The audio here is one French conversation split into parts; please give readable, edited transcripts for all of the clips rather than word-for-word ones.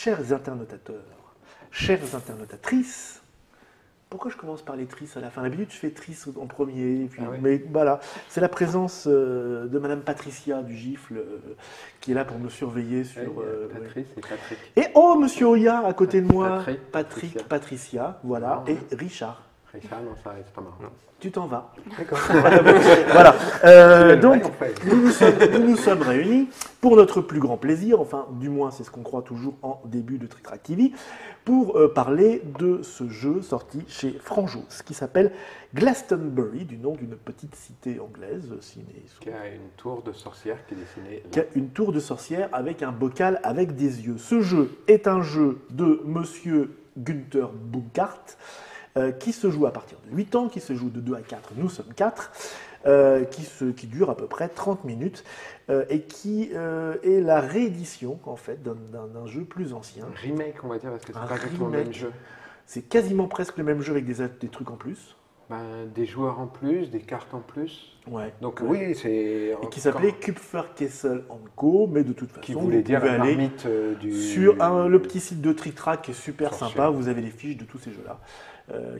Chers internautateurs, chères internautatrices, pourquoi je commence par les tristes à la fin? D'habitude, je fais triste en premier, puis, mais voilà, c'est la présence de Madame Patricia du Gifle qui est là pour me surveiller sur. Patrice et Patrick. Et oh, Monsieur Oya à côté de moi, Patrick, Patricia, voilà, et Richard. Richard, non, ça c'est pas marrant. Non. Tu t'en vas. D'accord. Voilà. Donc, nous nous sommes réunis pour notre plus grand plaisir, enfin, du moins, c'est ce qu'on croit toujours en début de Trick Track TV, pour parler de ce jeu sorti chez Franjos, qui s'appelle Glastonbury, du nom d'une petite cité anglaise. Qui a une tour de sorcière qui est dessinée. Qui a une tour de sorcière avec un bocal avec des yeux. Ce jeu est un jeu de Monsieur Günther Burkhardt, qui se joue à partir de 8 ans, qui se joue de 2 à 4, nous sommes 4, qui dure à peu près 30 minutes, et qui est la réédition en fait, d'un jeu plus ancien. Un remake, on va dire, parce que c'est pas exactement le même jeu. C'est quasiment presque le même jeu avec des trucs en plus. Des joueurs en plus, des cartes en plus. Ouais. Donc oui, c'est... Et qui s'appelait Kupferkessel Co, mais de toute façon, qui voulait dire la marmite sur le petit site de Trick Track qui est super sympa, vous avez les fiches de tous ces jeux-là.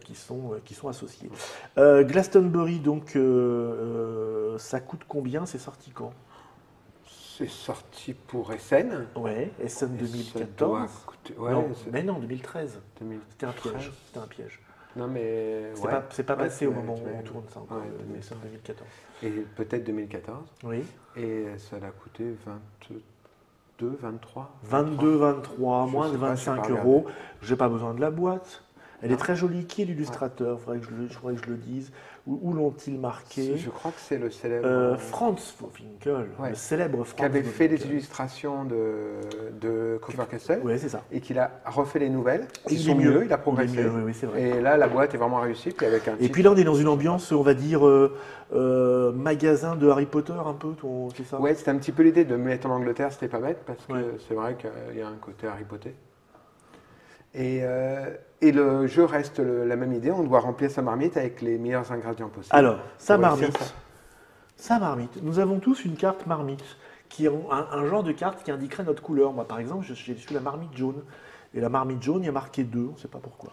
Qui sont associés. Glastonbury, donc, ça coûte combien? C'est sorti quand? C'est sorti pour SN. Ouais, SN 2014. Non, mais non, 2013. C'était un piège. C'était un piège. Non, mais. C'est pas passé au moment où on tourne ça encore, SN 2014. Et peut-être 2014. Oui. Et ça l'a coûté 22, 23. 22, 23, moins de 25 €. J'ai pas besoin de la boîte. Elle est très jolie. Qui est l'illustrateur? Il faudrait que je le dise. Où l'ont-ils marqué? Je crois que c'est le célèbre... Franz Winkel, le célèbre Franz qui avait fait les illustrations de Kupferkessel. Oui, c'est ça. Et qu'il a refait les nouvelles. Ils sont mieux, il a progressé. Oui, c'est vrai. Et là, la boîte est vraiment réussie. Puis avec un et puis là, on est dans une ambiance, on va dire, magasin de Harry Potter, un peu, c'est ça? Ouais, c'était un petit peu l'idée de me mettre en Angleterre, c'était pas bête, parce que c'est vrai qu'il y a un côté Harry Potter. Et le jeu reste la même idée, on doit remplir sa marmite avec les meilleurs ingrédients possibles. Alors, sa marmite, nous avons tous une carte marmite, qui est un genre de carte qui indiquerait notre couleur. Moi, par exemple, je suis la marmite jaune. Et la marmite jaune, il y a marqué 2, on ne sait pas pourquoi.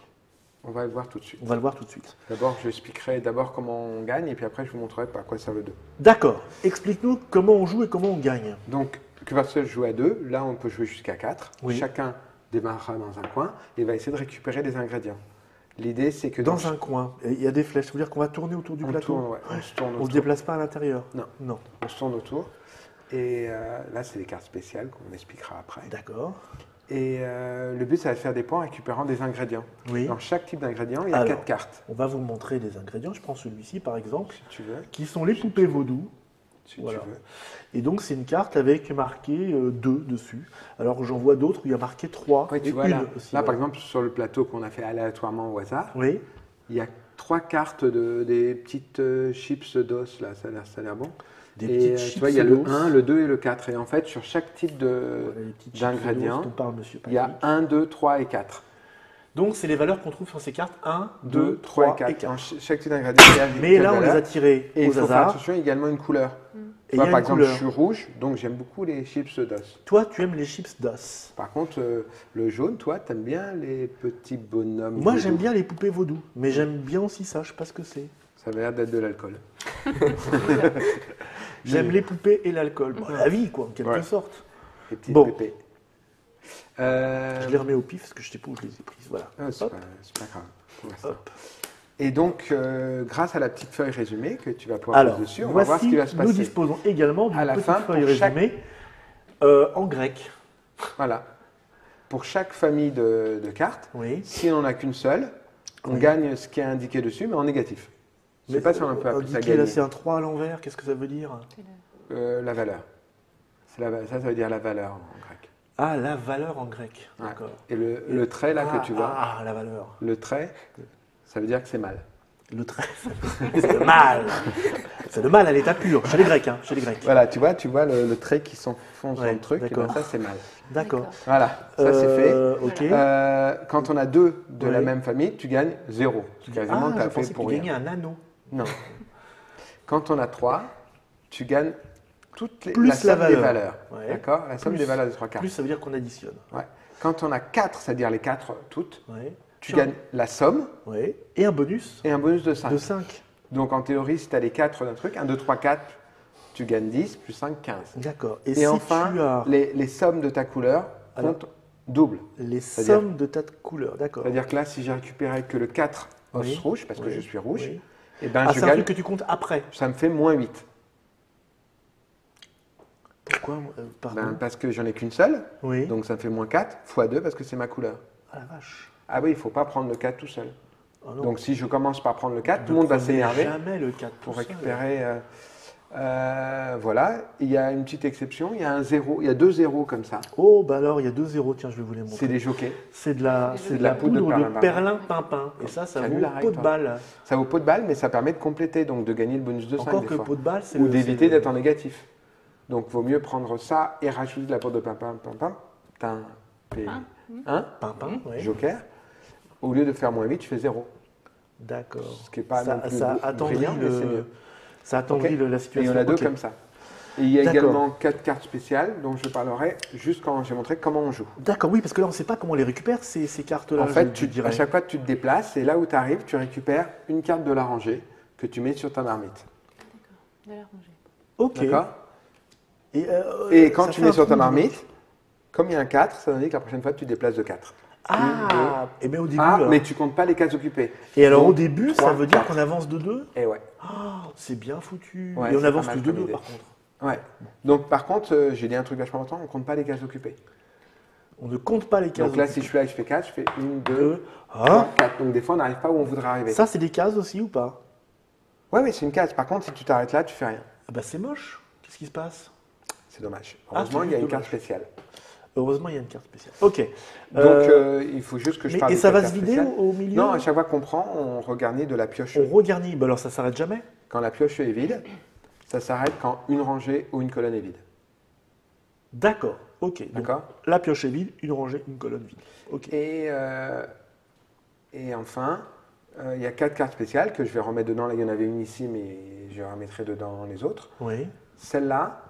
On va le voir tout de suite. On va le voir tout de suite. D'abord, je expliquerai comment on gagne, et puis après, je vous montrerai à quoi servent le 2. D'accord. Explique-nous comment on joue et comment on gagne. Donc, Kupferkessel joue à 2, là, on peut jouer jusqu'à 4. Oui. Chacun démarrera dans un coin et va essayer de récupérer des ingrédients. L'idée, c'est que... Dans un coin, il y a des flèches, ça veut dire qu'on va tourner autour du plateau? On se tourne autour. On ne se déplace pas à l'intérieur? Non. On se tourne autour. Et là, c'est des cartes spéciales qu'on expliquera après. D'accord. Et le but, c'est de faire des points en récupérant des ingrédients. Oui. Dans chaque type d'ingrédient, il y a 4 cartes. On va vous montrer les ingrédients. Je prends celui-ci, par exemple, si tu veux. Qui sont les poupées vaudou. Si tu veux. Et donc, c'est une carte avec marqué 2 dessus. Alors, j'en vois d'autres où il y a marqué 3. Oui, tu vois, là, par exemple, sur le plateau qu'on a fait aléatoirement au hasard, il y a 3 cartes des petites chips d'os, là, ça a l'air bon. Et tu vois, il y a le 1, le 2 et le 4. Et en fait, sur chaque type d'ingrédient, il y a 1, 2, 3 et 4. Donc, c'est les valeurs qu'on trouve sur ces cartes 1, 2, 3 et 4. Dans chaque type d'ingrédient, il y a mais là, on les a tirés et aux hasard. Il faut faire attention également à une couleur. Et par exemple, je suis rouge, donc j'aime beaucoup les chips d'os. Toi, tu aimes les chips d'os. Par contre, le jaune, toi, tu aimes bien les petits bonhommes. Moi, j'aime bien les poupées vaudou, mais j'aime bien aussi ça, je ne sais pas ce que c'est. Ça a l'air d'être de l'alcool. J'aime les poupées et l'alcool. Bon, la vie, quoi, en quelque sorte. Les petites pépées. Je les remets au pif parce que je ne sais pas où je les ai prises. Voilà. C'est pas grave. Hop. Et donc, grâce à la petite feuille résumée que tu vas pouvoir poser dessus, on va voir ce qui va se passer. Nous disposons également d'une petite feuille résumée en grec. Voilà. Pour chaque famille de cartes, si on n'en a qu'une seule, on gagne ce qui est indiqué dessus, mais en négatif. Je ne sais pas si on peut appeler ça gagner. Là, c'est un 3 à l'envers, qu'est-ce que ça veut dire? La valeur. Ça veut dire la valeur en grec. Ah, la valeur en grec, d'accord. Et le trait là que tu vois, la valeur. Le trait, ça veut dire que c'est mal. Le trait, c'est le mal. C'est le mal à l'état pur, chez les Grecs. Hein, chez les Grecs. Voilà, tu vois le trait qui s'enfonce dans le truc, et ben ça c'est mal. D'accord. Voilà, ça c'est fait. Okay. Quand on a 2 de la même famille, tu gagnes 0. Quasiment, tu as fait pour rien. Tu gagnais un anneau. Non. Quand on a 3, tu gagnes la somme des valeurs. Ouais. D'accord? La somme des valeurs des 3 cartes. Plus, ça veut dire qu'on additionne. Ouais. Quand on a 4, c'est-à-dire les 4 toutes, ouais. tu gagnes la somme. Ouais. Et un bonus. Et un bonus de 5. De 5. Donc en théorie, si tu as les 4 d'un truc, 1, 2, 3, 4, tu gagnes 10, plus 5, 15. D'accord. Et si enfin, tu as... les sommes de ta couleur comptent double. Les sommes de ta couleur, d'accord. C'est-à-dire que là, si j'ai récupéré que le 4 os rouge, parce que je suis rouge, et ben c'est un truc que tu comptes après. Ça me fait moins 8. Pourquoi pardon Parce que j'en ai qu'une seule, donc ça me fait moins 4, fois 2 parce que c'est ma couleur. Ah la vache. Ah oui, il ne faut pas prendre le 4 tout seul. Oh donc si je commence par prendre le 4, tout le monde va s'énerver jamais le 4 pour récupérer... voilà, il y a une petite exception, il y a un 0, il y a 2 zéros comme ça. Oh, bah alors il y a 2 zéros, tiens, je vais vous les montrer. C'est des jockeys. C'est de la poudre de perlimpinpin. Et ça vaut pot de balle. Ça vaut pot de balle, mais ça permet de compléter, donc de gagner le bonus de 5 Encore des que fois. pot de balle, c'est ou d'éviter d'être en négatif. Donc il vaut mieux prendre ça et rajouter de la poudre de pimpin, joker. Au lieu de faire moins 8, tu fais 0. D'accord. Ce qui n'est pas non plus ça brillant, mais c'est mieux. Ça attendrit la situation. Et il y en a 2 comme ça. Et il y a également 4 cartes spéciales dont je parlerai juste quand j'ai montré comment on joue. D'accord, oui, parce que là, on ne sait pas comment on les récupère, ces cartes-là. En fait, à chaque fois que tu te déplaces, et là où tu arrives, tu récupères une carte de la rangée que tu mets sur ta marmite. D'accord, de la rangée. Ok. D'accord. Et quand tu mets sur ta marmite, comme il y a un 4, ça veut dire que la prochaine fois, tu te déplaces de 4. Ah, et bien au début. Mais tu comptes pas les cases occupées. Et alors au début, 3, ça veut dire qu'on avance de 2 ? Et ouais. C'est bien foutu. Ouais, et on avance que de 2 par contre. Ouais. Donc par contre, j'ai dit un truc vachement important, on ne compte pas les cases occupées. On ne compte pas les cases occupées. Donc là, si je suis là et je fais 4, je fais 1, 2, 3, 4. Donc des fois, on n'arrive pas où on voudrait arriver. Ça, c'est des cases aussi ou pas ? Oui, c'est une case. Par contre, si tu t'arrêtes là, tu fais rien. Ah bah c'est moche. Qu'est-ce qui se passe ? C'est dommage. Heureusement, il y a une carte spéciale. Heureusement, il y a une carte spéciale. Ok. Donc, il faut juste que je parle de ça va se vider au milieu ? Non, à chaque fois qu'on prend, on regarnit de la pioche. On regarnit. Bah alors, ça s'arrête jamais ? Quand la pioche est vide, ça s'arrête quand une rangée ou une colonne est vide. D'accord. Ok. D'accord. La pioche est vide, une rangée, une colonne vide. Ok. Et enfin, il y a 4 cartes spéciales que je vais remettre dedans. Là, il y en avait une ici, mais je remettrai dedans les autres. Oui. Celle-là,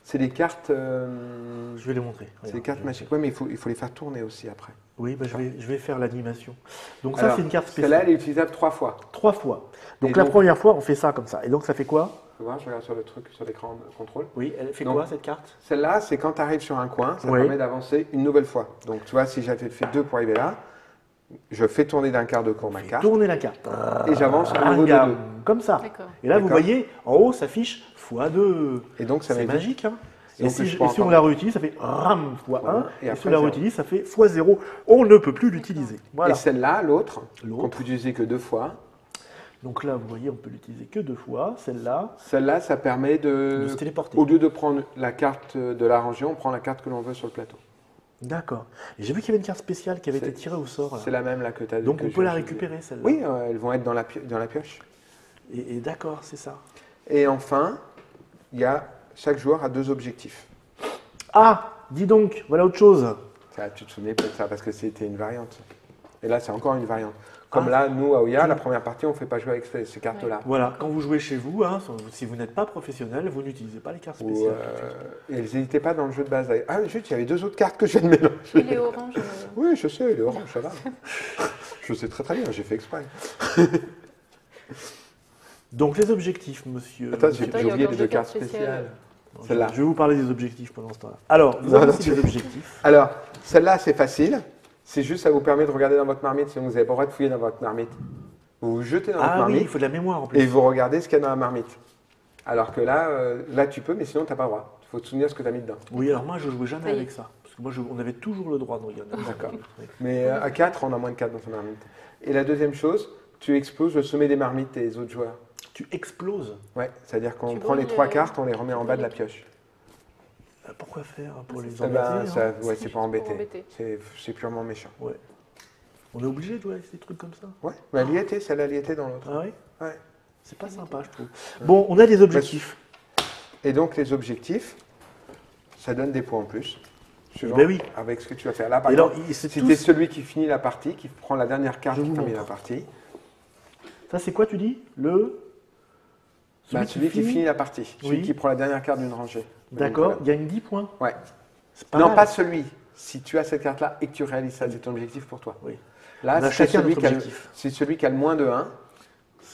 c'est des cartes. Je vais les montrer. C'est des cartes magiques. Oui, mais il faut les faire tourner aussi après. Oui, bah, je vais faire l'animation. Donc ça, c'est une carte spéciale. Celle-là, elle est utilisable 3 fois. 3 fois. Donc la première fois, on fait ça comme ça. Et donc ça fait quoi ? Tu vois, je regarde sur le truc, sur l'écran de contrôle. Oui, elle fait quoi cette carte ? Celle-là, c'est quand tu arrives sur un coin, ça permet d'avancer une nouvelle fois. Donc tu vois, si j'avais fait 2 pour arriver là, je fais tourner d'un quart de cours ma carte. Tourner la carte. Et j'avance au niveau de 2. Comme ça. Et là, vous voyez, en haut, ça affiche x2. Et donc ça c'est magique, hein. Et donc, si on la réutilise, ça fait RAM x1. Et si on la réutilise, ça fait x0. On ne peut plus l'utiliser. Voilà. Et celle-là, l'autre, qu'on peut utiliser que 2 fois. Donc là, vous voyez, on peut l'utiliser que 2 fois. Celle-là. Celle-là, ça permet de se téléporter. Au lieu de prendre la carte de la rangée, on prend la carte que l'on veut sur le plateau. D'accord. Et j'ai vu qu'il y avait une carte spéciale qui avait été tirée au sort. C'est la même là que tu as. Donc on peut la récupérer, celle-là. Oui, elles vont être dans la pioche. Et d'accord, c'est ça. Et enfin, chaque joueur a 2 objectifs. Ah, dis donc, voilà autre chose. Ça, tu te souvenais peut-être ça parce que c'était une variante. Et là, c'est encore une variante. Comme là, nous, à Ouya, la première partie, on ne fait pas jouer avec ces cartes-là. Voilà, quand vous jouez chez vous, hein, si vous n'êtes pas professionnel, vous n'utilisez pas les cartes spéciales. Et elles n'hésitaient pas dans le jeu de base. Ah, juste, il y avait 2 autres cartes que je viens de mélanger. Il est orange. Oui, je sais, il est orange, ça va. Je sais très bien, j'ai fait exprès. Donc les objectifs, monsieur. Attends, j'ai oublié les 2 cartes spéciales. Celle-là. Je vais vous parler des objectifs pendant ce temps-là. Alors, vous avez aussi des objectifs. Alors, celle-là, c'est facile. C'est juste, ça vous permet de regarder dans votre marmite, sinon vous n'avez pas le droit de fouiller dans votre marmite. Vous vous jetez dans votre marmite. Ah oui, il faut de la mémoire en plus. Et vous regardez ce qu'il y a dans la marmite. Alors que là tu peux, mais sinon tu n'as pas le droit. Il faut te souvenir ce que tu as mis dedans. Oui, alors moi je ne jouais jamais avec ça. Parce que moi on avait toujours le droit de regarder. D'accord. Mais à 4, on a moins de 4 dans sa marmite. Et la deuxième chose, tu exploses le sommet des marmites des autres joueurs. Tu exploses ? Ouais, c'est-à-dire qu'on prend les 3 cartes, on les remet en bas de la pioche. Pourquoi faire ? Pour les embêter c'est pas embêter. C'est purement méchant. Ouais. On est obligé de jouer avec des trucs comme ça ? Ouais, mais elle y était, celle-là, elle y était dans l'autre. Ah oui ? Ouais. C'est pas sympa, je trouve. Bon, on a des objectifs. Et donc, les objectifs, ça donne des points en plus. Ben oui. Avec ce que tu vas faire. Là, par exemple, si tu es celui qui finit la partie, qui prend la dernière carte qui termine la partie. Ça, c'est quoi, tu dis ? Celui qui finit la partie. Celui qui prend la dernière carte d'une rangée. D'accord, il y a une 10 points. Ouais. Pas celui. si tu as cette carte-là et que tu réalises ça, c'est ton objectif pour toi. Oui. Là, c'est celui qui a le moins de 1,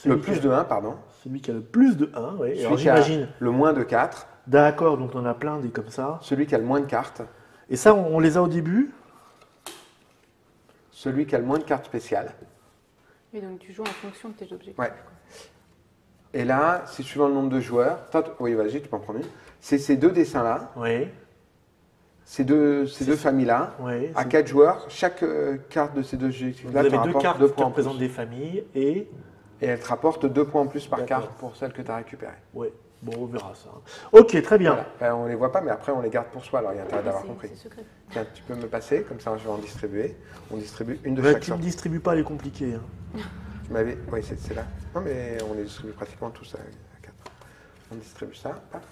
le plus de 1, pardon. Celui qui a le plus de 1, oui. Celui qui a le moins de 4. D'accord, donc on a plein des comme ça. Celui qui a le moins de cartes. Et ça, on les a au début. Celui qui a le moins de cartes spéciales. Et donc tu joues en fonction de tes objectifs. Ouais. Et là, c'est suivant le nombre de joueurs. Oui, vas-y, tu peux en prendre une. C'est ces deux dessins-là. Oui. Ces deux familles-là. Oui, à 4 joueurs, chaque carte de ces deux objectifs-là te rapporte 2 cartes qui représentent des familles et elle te rapporte 2 points en plus par carte pour celle que tu as récupérée. Oui, bon, on verra ça. Ok, très bien. Voilà. Ben, on ne les voit pas, mais après, on les garde pour soi. Alors, il y a intérêt d'avoir compris. C'est secret. Tiens, tu peux me passer, comme ça, je vais en distribuer. On distribue une de chaque Tu sorte. ne distribues pas les compliqués. Hein. Tu m'avais... Oui, c'est là. Non, mais on les distribue pratiquement tous à 4. On distribue ça, paf,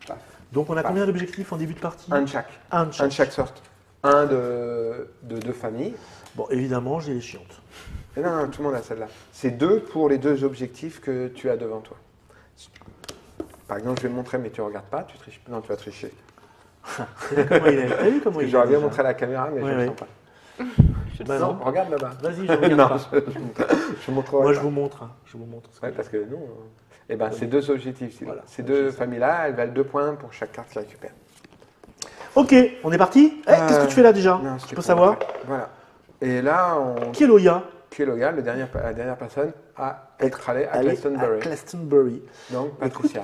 paf. Donc, on a combien d'objectifs en début de partie? Un de chaque. Un de chaque. Un de chaque sorte. Un de deux familles. Bon, évidemment, j'ai les chiantes. Et non, tout le monde a celle-là. C'est 2 pour les 2 objectifs que tu as devant toi. Par exemple, je vais te montrer, mais tu ne regardes pas, tu triches. Non, tu vas tricher. T'as vu comment il est? J'aurais bien montré à la caméra, mais je ne le sens pas. Bah non, regarde là-bas. Vas-y, je regarde pas. Je montrerai. Moi, je vous montre. Hein. Je vous montre. Ouais, parce que nous, eh ben, ces 2 objectifs, voilà. Ces 2 familles-là, elles valent 2 points pour chaque carte qu'ils récupèrent. Ok, on est parti. Qu'est-ce que tu fais là déjà? Je peux savoir. Voilà. Et là, on... Qui est Loya? Qui est Loya, la dernière personne à être allée à Glastonbury. Glastonbury. Donc, Patricia.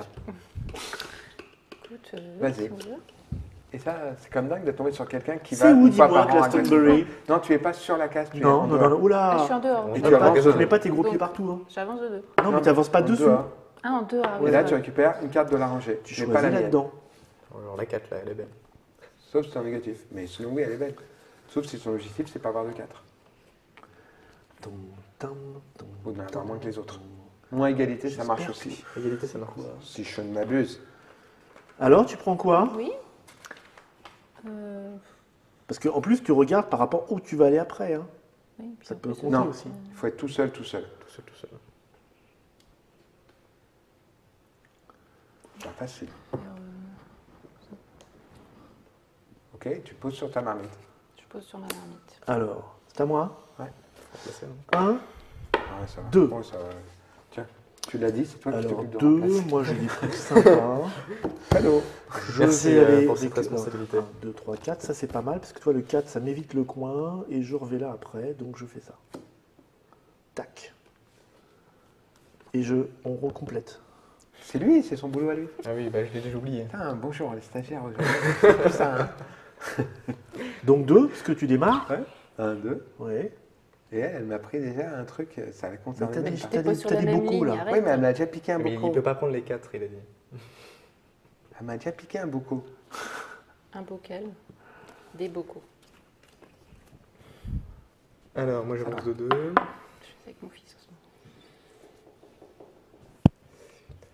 Écoute, vas-y. Et ça, c'est comme dingue de tomber sur quelqu'un qui va... C'est où, dis-moi, Glastonbury? Non, tu n'es pas sur la case. Non, oula. Je suis en dehors. Et tu avances. Tu mets pas tes gros pieds partout. Hein. J'avance de 2. Non, mais tu n'avances pas dessous. Ah, en dehors. Et là, tu récupères une carte de la rangée. Tu choisis là-dedans. Alors la 4, là, elle est belle. Sauf si c'est un négatif. Mais sinon, oui, elle est belle. Sauf si son objectif, c'est pas avoir de 4. Ou d'en avoir moins que les autres. Moins égalité, ça marche aussi. Égalité, ça marche. Si je ne m'abuse. Alors, tu prends quoi? Oui. Parce qu'en plus, tu regardes par rapport où tu vas aller après. Hein. Oui, ça peut compter aussi. Il faut être tout seul. Pas facile. Ok, tu poses sur ta marmite. Je pose sur ma marmite. Alors, c'est à moi? Ouais. 1, ah, ça va. 2. Oh, ça va. Tiens, tu l'as dit, c'est toi qui t'occupes de 2, remplacer. moi j'ai des trucs sympas. Cadeau. Je Merci vais aller pour cette responsabilité. 1, 2, 3, 4, ça c'est pas mal, parce que toi le 4 ça m'évite le coin, et je reviens là après, donc je fais ça. Tac. Et on recomplète. C'est lui, c'est son boulot à lui. Ah oui, bah, je l'ai déjà oublié. Putain, bonjour les stagiaires aujourd'hui. ça, hein. Donc 2, parce que tu démarres. Ouais. 1, 2. Ouais. Et elle m'a pris déjà un truc, ça la concerne. T'as T'as dit beaucoup là. Oui, mais elle m'a déjà piqué un Mais bocaux. il ne peut pas prendre les 4, il a dit. Elle m'a déjà piqué un bocaux. Un bocal. Des bocaux. Alors, moi j'avance de 2. Je fais avec mon fils en ce moment.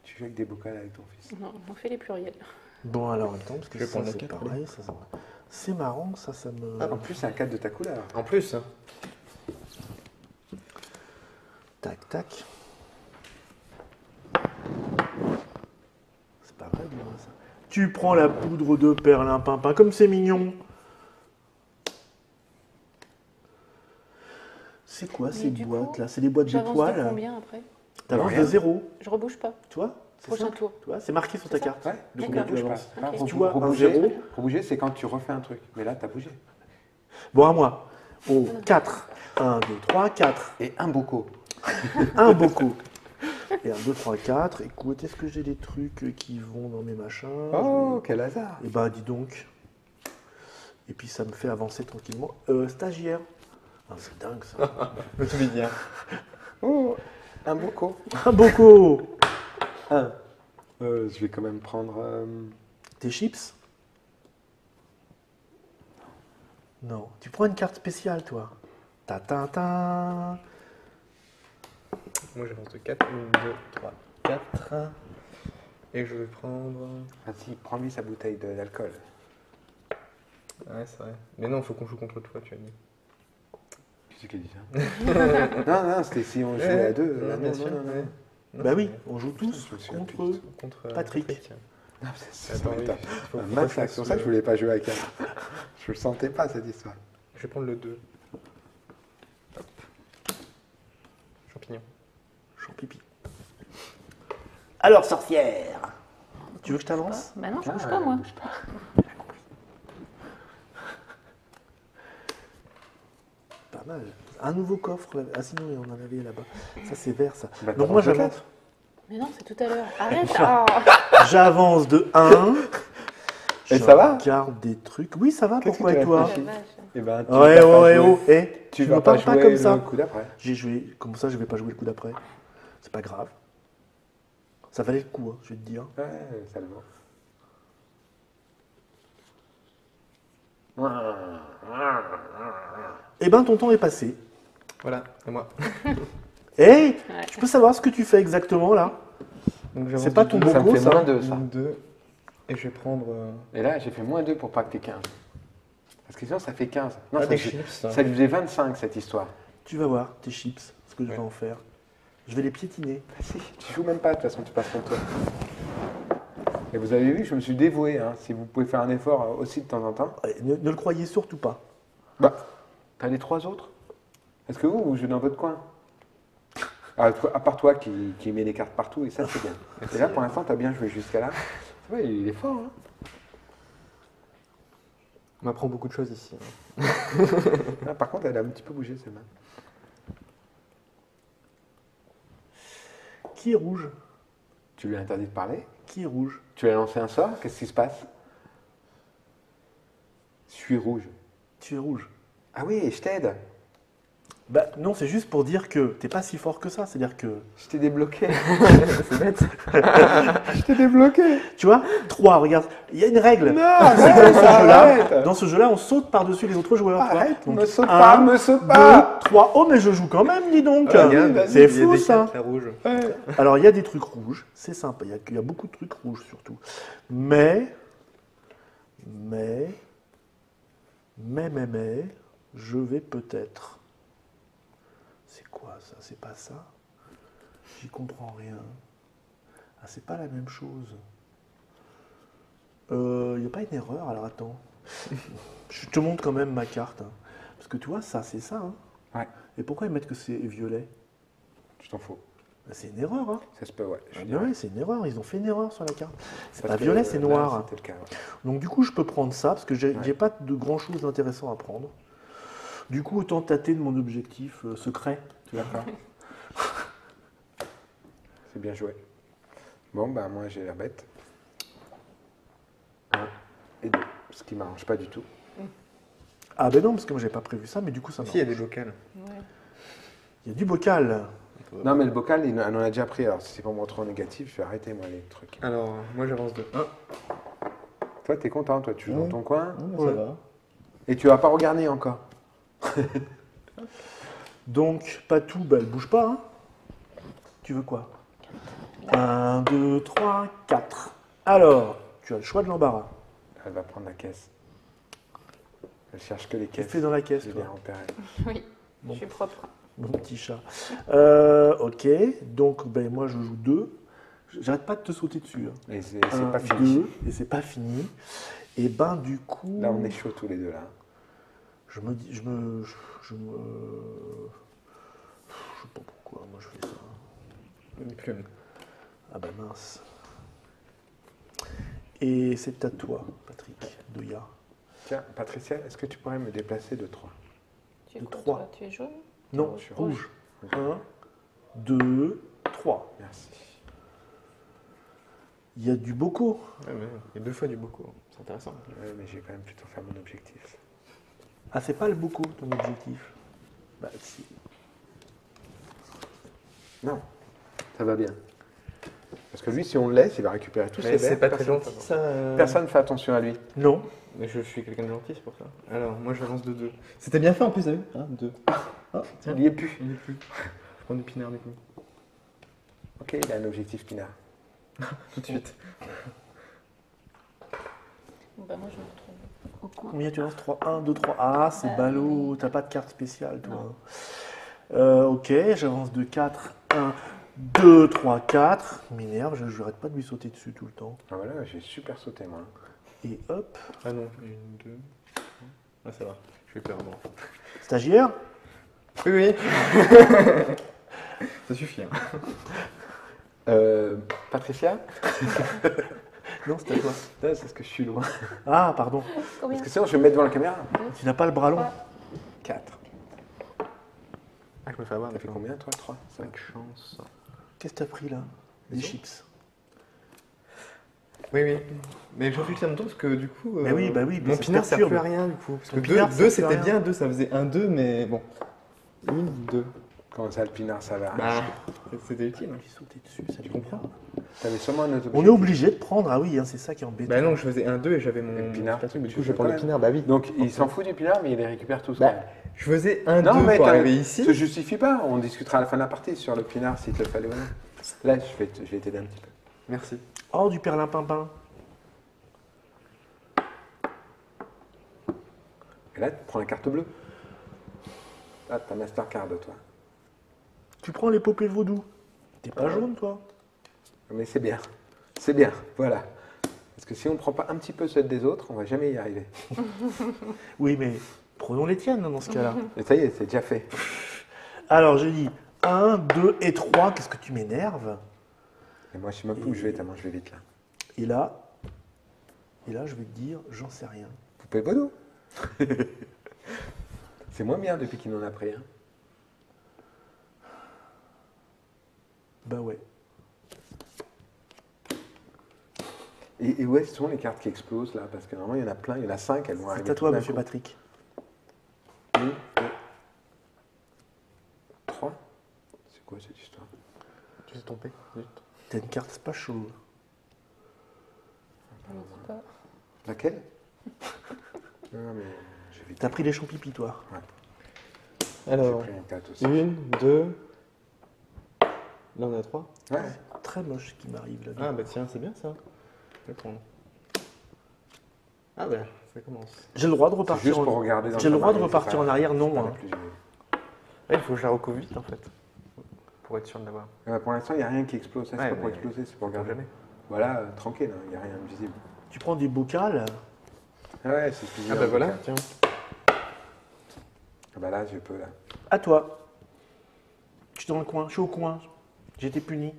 Tu joues avec des bocals avec ton fils. Non, on fait les pluriels. Bon alors attends, parce que Je vais ça prendre le c'est 4, pareil. C'est marrant, ça me... En plus, c'est un 4 de ta couleur. En plus, Tac, tac. C'est pas vrai, dis-moi ça. Tu prends la poudre de perlimpinpin, comme c'est mignon. C'est quoi ces boîtes là? C'est des boîtes de J'avance de poils. combien après? T'avances de 0. Je rebouge pas. Tu vois? Prochain tour. Tu vois? C'est marqué sur ta ça carte. Ouais, De D'accord. combien tu avances. Ok. Tu vois, un rebouger, 0. rebouger, c'est quand tu refais un truc. Mais là, tu as bougé. Bon, à moi. Au 4. 1, 2, 3, 4. Et un bocaux. Un bocaux. Et 1, 2, 3, 4. Écoute, est-ce que j'ai des trucs qui vont dans mes machins? Oh, quel hasard. Eh ben, dis donc. Et puis, ça me fait avancer tranquillement. Stagiaire. Ah, c'est dingue, ça. le tout bien. Oh, un bocaux. Un bocaux. Je vais quand même prendre... Tes chips? Non. Tu prends une carte spéciale, toi. Ta ta ta. Moi j'avance de 4. 1, 2, 3, 4. Et je vais prendre... Vas-y, prends-lui sa bouteille d'alcool. Ouais, c'est vrai. Mais non, il faut qu'on joue contre toi, tu as dit. Qui c'est qui a dit ça? Non, c'était si on jouait à deux. Bien sûr. Bah oui, on joue tous je me souviens contre Contre Patrick. Non, c'est Attends, un faut massacre. C'est pour ça que je voulais pas jouer à 4. Je le sentais pas, cette histoire. Je vais prendre le 2. Hop. Champignon. Champipi. Alors, sorcière, tu veux que je t'avance? Bah non, je bouge pas, moi. Bouge pas. Pas mal. Un nouveau coffre. Là. Ah sinon, on en avait là-bas. Ça, c'est vert, ça. Bah, Donc moi, t'avances de j'avance. Mais non, c'est tout à l'heure. Arrête. Ah. J'avance de 1. Et ça va? Je regarde des trucs. Oui, ça va. Qu'est-ce Pourquoi que tu et toi? réfléchis? La vache. Eh ben, tu Ouais, vas pas ouais, jouer. oh. Eh, Tu tu vas me pas parles pas jouer comme le ça. coup d'après. J'ai joué. Comme ça, je vais pas jouer le coup d'après. C'est pas grave. Ça valait le coup, hein, je vais te dire. Ouais, ça le vaut. Eh ben, ton temps est passé. Voilà, à moi. Eh, Ouais. je peux savoir ce que tu fais exactement là? Donc, j'avance C'est pas de ton deux. Ça me Bogo, fait ça. moins 2, ça. 2. Et je vais prendre. Et là, j'ai fait moins 2 pour pas que t'aies 15. Parce que sinon, ça fait 15. Non, Ah, ça, des fait- chips. ça lui faisait 25, cette histoire. Tu vas voir tes chips, ce que je vais Ouais. en faire. Je vais les piétiner. Ah si, tu joues même pas, de toute façon, tu passes ton tour. Et vous avez vu, je me suis dévoué. Hein. Si vous pouvez faire un effort aussi de temps en temps. Ouais, ne le croyez surtout pas. Bah, t'as les 3 autres? Est-ce que vous jouez dans votre coin? À part toi qui met les cartes partout, et ça, c'est bien. Et là, pour l'instant, t'as bien joué jusqu'à là. Ouais, il est fort. Hein. On m'apprend beaucoup de choses ici. Hein. Ah, par contre, elle a un petit peu bougé, celle-là. Qui est rouge? Tu lui as interdit de parler? Qui est rouge? Tu lui as lancé un sort? Qu'est-ce qui se passe? Je suis rouge. Tu es rouge. Ah oui, je t'aide. Bah non, c'est juste pour dire que t'es pas si fort que ça. C'est-à-dire que, Je t'ai débloqué. c'est bête. Je t'ai débloqué. Tu vois, 3, regarde, il y a une règle. Non, C'est que arrête. dans ce jeu-là, on saute par-dessus les autres joueurs. tu vois. Arrête, Donc, me saute 1, pas, me saute pas. 2, 3. Oh, mais je joue quand même, dis donc. Regarde, vas-y, C'est Il y a fou des ça. cartes, la rouge. Ouais. Alors, il y a des trucs rouges, c'est sympa. Il y a beaucoup de trucs rouges surtout. Mais, je vais peut-être. C'est quoi ça? C'est pas ça? J'y comprends rien. Ah, c'est pas la même chose. Il n'y a pas une erreur? Alors attends. Je te montre quand même ma carte. Hein. Parce que tu vois, ça, c'est ça. Hein. Ouais. Et pourquoi ils mettent que c'est violet? Tu t'en fous. Ben, c'est une erreur. Hein. Ça se peut, ouais. Je Ah suis ben d'accord. ouais, c'est une erreur. Ils ont fait une erreur sur la carte. C'est Parce pas que violet, c'est là, noir. C'était le cas, ouais. Donc du coup, je peux prendre ça parce que j'ai Ouais. pas de grand chose d'intéressant à prendre. Du coup, autant tâter de mon objectif secret. D'accord. C'est bien joué. Bon, bah moi j'ai la bête. 1 et 2. Ce qui m'arrange pas du tout. Ah ben non, parce que moi j'avais pas prévu ça, mais du coup ça Ici, il y a marche. des vocales. Ouais. Il y a du bocal. Non, mais le bocal, elle en a déjà pris. Alors si c'est pour me montrer en négatif, je vais arrêter moi les trucs. Alors, moi, j'avance de 1. Toi, t'es content, toi, tu joues Ouais. dans ton coin. Ouais. Ça va. Et tu vas pas regarder encore. Donc, Patou, bah, elle bouge pas. Hein. Tu veux quoi? 1, 2, 3, 4. Alors, tu as le choix de l'embarras. Elle va prendre la caisse. Elle cherche que les Tu caisses. fais dans la caisse, Je toi. l'ai repéré. Oui, Bon. je suis propre. Mon petit chat. Ok, donc ben, moi je joue 2. J'arrête pas de te sauter dessus. Hein. Et c'est 1, pas fini. 2, et c'est pas fini. Et ben du coup, Là, on est chaud tous les deux là. je me dis, je sais pas pourquoi, moi je fais ça. Une plume. Ah bah mince. Et c'est à toi, Patrick Doya. Tiens, Patricia, est-ce que tu pourrais me déplacer de 3? Tu es De quoi, trois. toi? Tu es jaune? Non, je suis rouge. 1, 2, 3. Merci. Il y a du boco. Ouais, mais il y a 2 fois du beaucoup. C'est intéressant. Ouais, mais j'ai quand même plutôt fait mon objectif. Ah, c'est pas le boco ton objectif. Bah si. Non, ça va bien. Parce que lui, si on le laisse, il va récupérer tous ses Mais c'est verres. pas très Personne- gentil, ça. Personne ne fait attention à lui. Non. Mais je suis quelqu'un de gentil, c'est pour ça. Alors, moi, j'avance de 2. C'était bien fait en plus, t'as vu 1, 2. Ah, tiens. Il n'y est plus. Il n'y est plus. Je prends du pinard du coup. Ok, il a un objectif pinard. Tout de suite. Bah, moi, je me retrouve au coin. Combien tu lances 3, 1, 2, 3. Ah, c'est ballot. oui. T'as pas de carte spéciale, toi. Non. Ok, j'avance de 4, 1, 2. 2, 3, 4. M'énerve, je n'arrête pas de lui sauter dessus tout le temps. Ah voilà, j'ai super sauté moi. Et hop. Ah non, 1, 2. Ah ça va, je vais perdre. Stagiaire? Oui, oui. Ça suffit. Hein. Patricia? Non, c'est à toi. C'est parce que je suis loin. Ah, pardon. Combien? Parce que sinon je vais me mettre devant la caméra. Tu n'as pas le bras long. 4. Ah, je me fais avoir. T'as fait combien toi? 3? 5. Chance. Qu'est-ce que t'as pris là? Des Des chips. Oui, oui. Mais je réfléchis en même temps parce que du coup. Mais oui, bah oui, mon ça pinard te sert perturbe. plus à rien du coup. Parce que Le 2 pinard sert plus à c'était rien. bien, 2 ça faisait 1, 2, mais bon. 1, 2. Comment ça, le pinard, ça va? Bah, c'était utile. Lui sauter dessus, ça Tu lui comprends? énerve. T'avais sûrement un autre On est obligé de prendre, ah oui, hein, c'est ça qui est embêtant. Bah non, je faisais 1, 2 et j'avais mon Le pinard, truc, mais du tu coup je vais fais prendre quand le même. pinard, bah oui. Donc il s'en fout du pinard, mais il les récupère tous. Bah, quand même. je faisais 1, Non, 2 mais pour arriver ici. se justifie pas. On discutera à la fin de la partie sur le pinard s'il te le fallait ou non. Là, je vais t'aider un petit peu. Merci. Oh, du perlimpinpin. Et là, tu prends la carte bleue. Là, t'as Mastercard, toi. Tu prends les popées de vaudou. T'es pas jaune, toi? Mais c'est bien. C'est bien, voilà. Parce que si on ne prend pas un petit peu celle des autres, on va jamais y arriver. Oui, mais prenons les tiennes dans ce cas-là. Et ça y est, c'est déjà fait. Alors, j'ai dit 1, 2 et 3. Qu'est-ce que tu m'énerves? Et moi, je sais même pas où je vais, tellement je vais vite là. Et là, je vais te dire, j'en sais rien. Poupée Bodo. C'est moins bien depuis qu'il en a pris. Hein. Bah ouais. Et où sont les cartes qui explosent là? Parce que normalement, il y en a plein, il y en a 5, elles vont arriver. C'est à toi, tout d'un monsieur coup. Patrick. 1, 2, 3. C'est quoi cette histoire? Tu t'es trompé. T'as une carte pas chaude. Je ne dis pas. Laquelle? Non, mais j'ai vite. T'as pris les champignons, toi. Alors, J'ai pris une carte aussi. 1, 2. Là on a 3. Ouais. Très moche ce qui m'arrive là. Ah bah tiens, c'est bien ça. Je vais prendre. Ah bah, ça commence. J'ai le droit de C'est repartir juste en... pour regarder dans J'ai le ta droit de main, repartir c'est en pas- arrière, c'est non. pas la Hein. plus- Ouais, il faut que je la recouvre vite en fait. Pour être sûr de l'avoir. Pour l'instant, il n'y a rien qui explose. Ça, c'est Ouais, pas pour mais- exploser, c'est pour Regarde regarder. jamais. Voilà, tranquille, il n'y a rien de visible. Tu prends des bocals. Ah ouais, c'est ce que je Ah veux bah dire, voilà, donc, tiens. Ah bah là, je peux là. À toi. Je suis dans le coin, je suis au coin. J'ai été puni.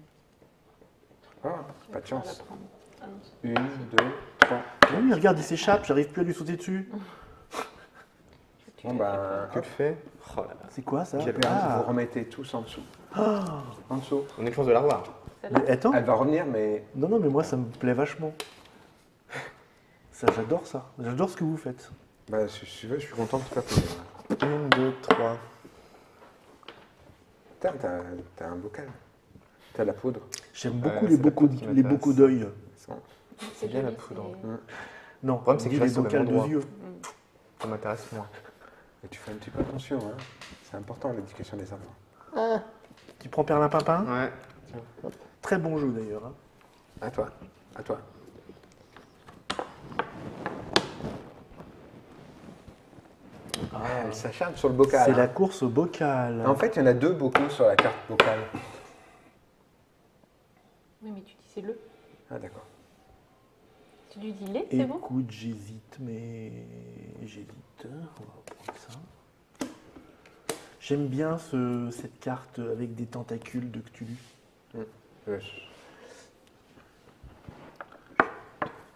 Ah, pas de Tu vas la chance. prendre. Ah non, c'est- 1, 2, 3. Oui, regarde, il s'échappe, j'arrive plus à lui sauter dessus. tu Bon l'as bah, Tu le hop. fais. Oh là là. C'est quoi ça? Vous Ah. remettez tous en dessous. En dessous. On a une chance de la revoir. fait. Celle-là. Mais attends. Elle va revenir, mais Non, non, mais moi ça me plaît vachement. Ça, j'adore ça. J'adore ce que vous faites. bah, si tu veux, je suis content de te faire plaisir. 1, 2, 3. Putain, t'as un bocal. T'as de la poudre. J'aime beaucoup c'est les la bocaux, poudre qui les m'intéresse. bocaux d'œil. C'est bien la joli, poudre. c'est- Non, problème, c'est que on dit je les reste au bocals même de endroit. yeux. Ça m'intéresse moins. Et tu fais un petit peu attention, hein. C'est important l'éducation des enfants. Tu prends perlimpinpin. Ouais. Tiens, hop. Très bon jeu d'ailleurs. Hein. À toi. À toi. Elle s'acharne sur le bocal. C'est hein. la course au bocal. En fait, il y en a 2 bocaux sur la carte bocal. Oui, mais tu dis c'est le. Ah, d'accord. Tu lui dis les, c'est bon? Écoute, j'hésite, mais j'hésite. On va prendre ça. J'aime bien cette carte avec des tentacules de Cthulhu. 2,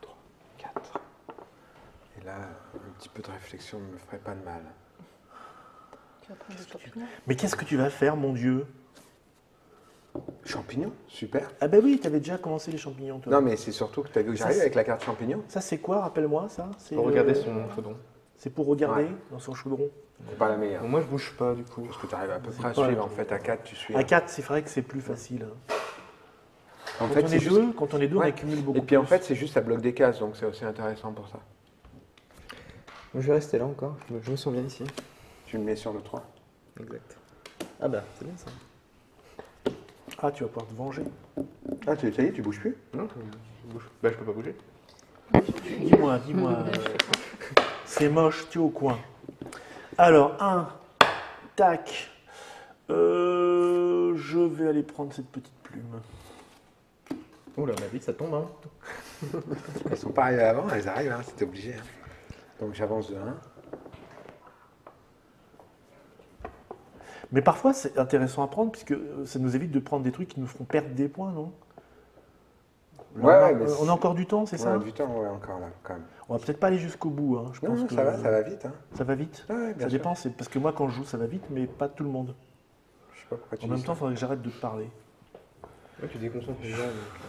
3, 4. Et là, un petit peu de réflexion ne me ferait pas de mal. Tu vas prendre des champignons. Mais qu'est-ce que tu vas faire, mon Dieu? Champignons, super. Ah bah oui, t'avais déjà commencé les champignons, toi. Non, mais c'est surtout que tu as vu que Ça, j'arrive c'est- avec la carte champignon. Ça, c'est quoi? Rappelle-moi ça. C'est Pour regarder son chaudron. C'est pour regarder Ouais. dans son chaudron. C'est pas la meilleure. Bon, moi je bouge pas du coup. Parce que tu arrives à peu C'est près à pas- suivre. En fait, à 4, tu suis. À 4, c'est vrai que c'est plus facile. Hein. En Quand, fait, on c'est est juste... deux, quand on est deux, on Ouais. accumule beaucoup Et puis en plus. fait, c'est juste ça bloque des cases, donc c'est aussi intéressant pour ça. Je vais rester là encore. Je me sens bien ici. Tu le mets sur le 3. Exact. Ah bah, c'est bien ça. Ah, tu vas pouvoir te venger. Ah, ça y est, tu bouges plus? Non, je bouge. Bah, je peux pas bouger. Dis-moi, c'est moche, tu es au coin. Alors, 1, tac. Je vais aller prendre cette petite plume. Oh là, ma vie, ça tombe, hein. Elles sont pas arrivées avant, elles arrivent, hein, c'était obligé. Hein. Donc j'avance de 1. Mais parfois, c'est intéressant à prendre, puisque ça nous évite de prendre des trucs qui nous feront perdre des points, non? Là, on a encore du temps, c'est ça? On a du temps, ouais, encore là, quand même. On va peut-être pas aller jusqu'au bout. Hein. Je pense que ça va vite. Hein. Ça va vite? Ouais, ça dépend, c'est parce que moi, quand je joue, ça va vite, mais pas tout le monde. Je sais pas pourquoi tu En même temps, il faudrait que j'arrête de te parler. Ouais, tu déconcentres les gens, donc...